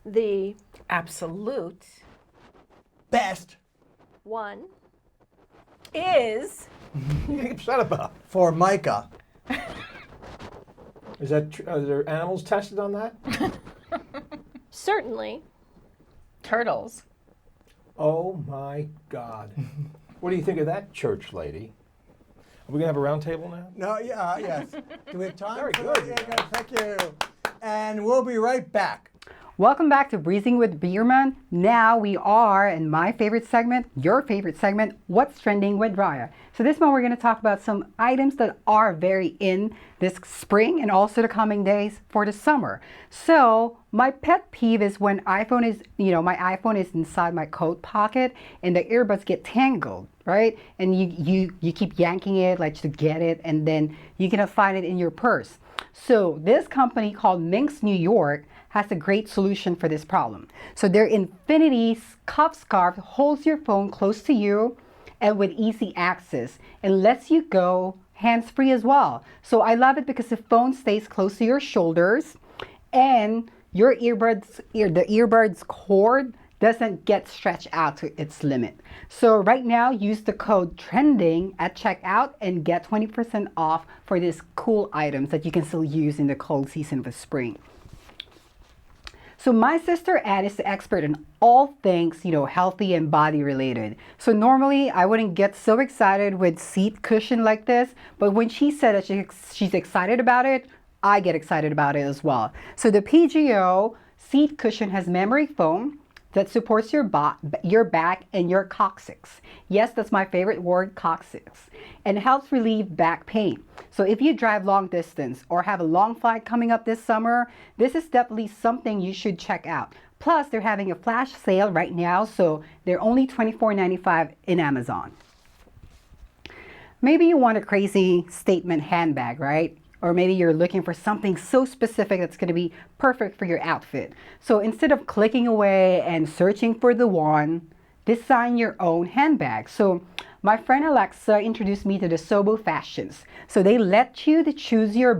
Speaker 10: The
Speaker 8: Absolute.
Speaker 1: Best.
Speaker 10: one
Speaker 8: Is.
Speaker 2: What are you upset about?
Speaker 1: Formica.
Speaker 2: Is that are there animals tested on that?
Speaker 10: certainly
Speaker 8: Turtles.
Speaker 2: Oh my God. What do you think of that, church lady? Are we gonna have a round table now?
Speaker 1: No, yeah, yes. Do we have time?
Speaker 2: Very
Speaker 1: for
Speaker 2: good.
Speaker 1: that? Yeah, good. Thank you. And we'll be right back.
Speaker 11: Welcome back to Breezing with Bierman. Now we are in my favorite segment, your favorite segment, What's Trending with Raya. So this month we're going to talk about some items that are very in this spring and also the coming days for the summer. So my pet peeve is when my iPhone is inside my coat pocket and the earbuds get tangled, right? And you keep yanking it like to get it, and then you're going to find it in your purse. So this company called Minx New York has a great solution for this problem. So their Infinity Cuff Scarf holds your phone close to you and with easy access and lets you go hands-free as well. So I love it because the phone stays close to your shoulders and your the earbuds cord doesn't get stretched out to its limit. So right now, use the code TRENDING at checkout and get 20% off for these cool items that you can still use in the cold season of the spring. So my sister Anne is the expert in all things, healthy and body related. So normally I wouldn't get so excited with seat cushion like this, but when she said that she's excited about it, I get excited about it as well. So the PGO seat cushion has memory foam that supports your back and your coccyx. Yes, that's my favorite word, coccyx, and helps relieve back pain. So if you drive long distance or have a long flight coming up this summer, this is definitely something you should check out. Plus, they're having a flash sale right now, so they're only $24.95 in Amazon. Maybe you want a crazy statement handbag, right? Or maybe you're looking for something so specific that's going to be perfect for your outfit. So instead of clicking away and searching for the one, design your own handbag. So my friend Alexa introduced me to the Sobo Fashions. So they let you to choose your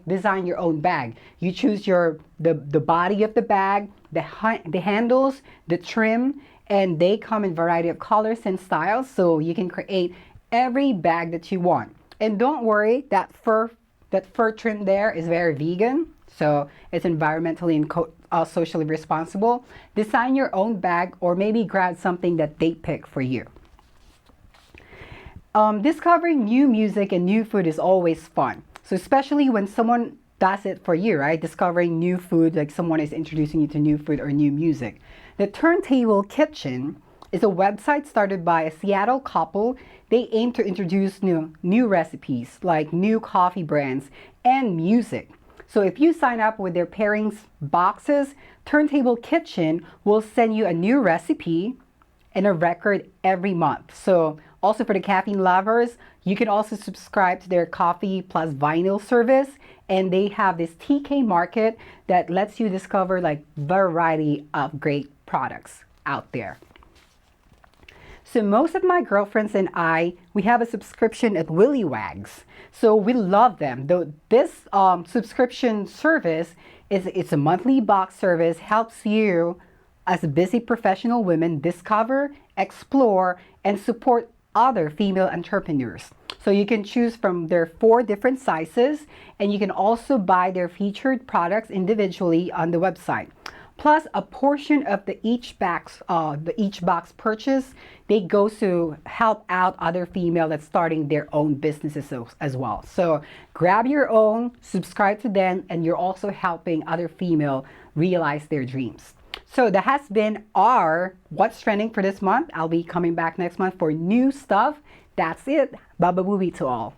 Speaker 11: design your own bag. You choose the body of the bag, the handles, the trim, and they come in variety of colors and styles, so you can create every bag that you want. And don't worry, that fur trim there is very vegan, so it's environmentally and socially responsible. Design your own bag, or maybe grab something that they pick for you. Discovering new music and new food is always fun. So especially when someone does it for you, right? Discovering new food, like someone is introducing you to new food or new music. The Turntable Kitchen is a website started by a Seattle couple. They aim to introduce new recipes, like new coffee brands and music. So if you sign up with their pairings boxes, Turntable Kitchen will send you a new recipe and a record every month. So also for the caffeine lovers, you can also subscribe to their coffee plus vinyl service, and they have this TK Market that lets you discover like variety of great products out there. So most of my girlfriends and I, we have a subscription at Willy Wags. So we love them. This subscription service it's a monthly box service, helps you as a busy professional women discover, explore, and support other female entrepreneurs. So you can choose from their 4 different sizes, and you can also buy their featured products individually on the website. Plus, a portion of each box purchase, they go to help out other female that's starting their own businesses as well. So grab your own, subscribe to them, and you're also helping other female realize their dreams. So that has been our What's Trending for this month. I'll be coming back next month for new stuff. That's it. Baba Booby to all.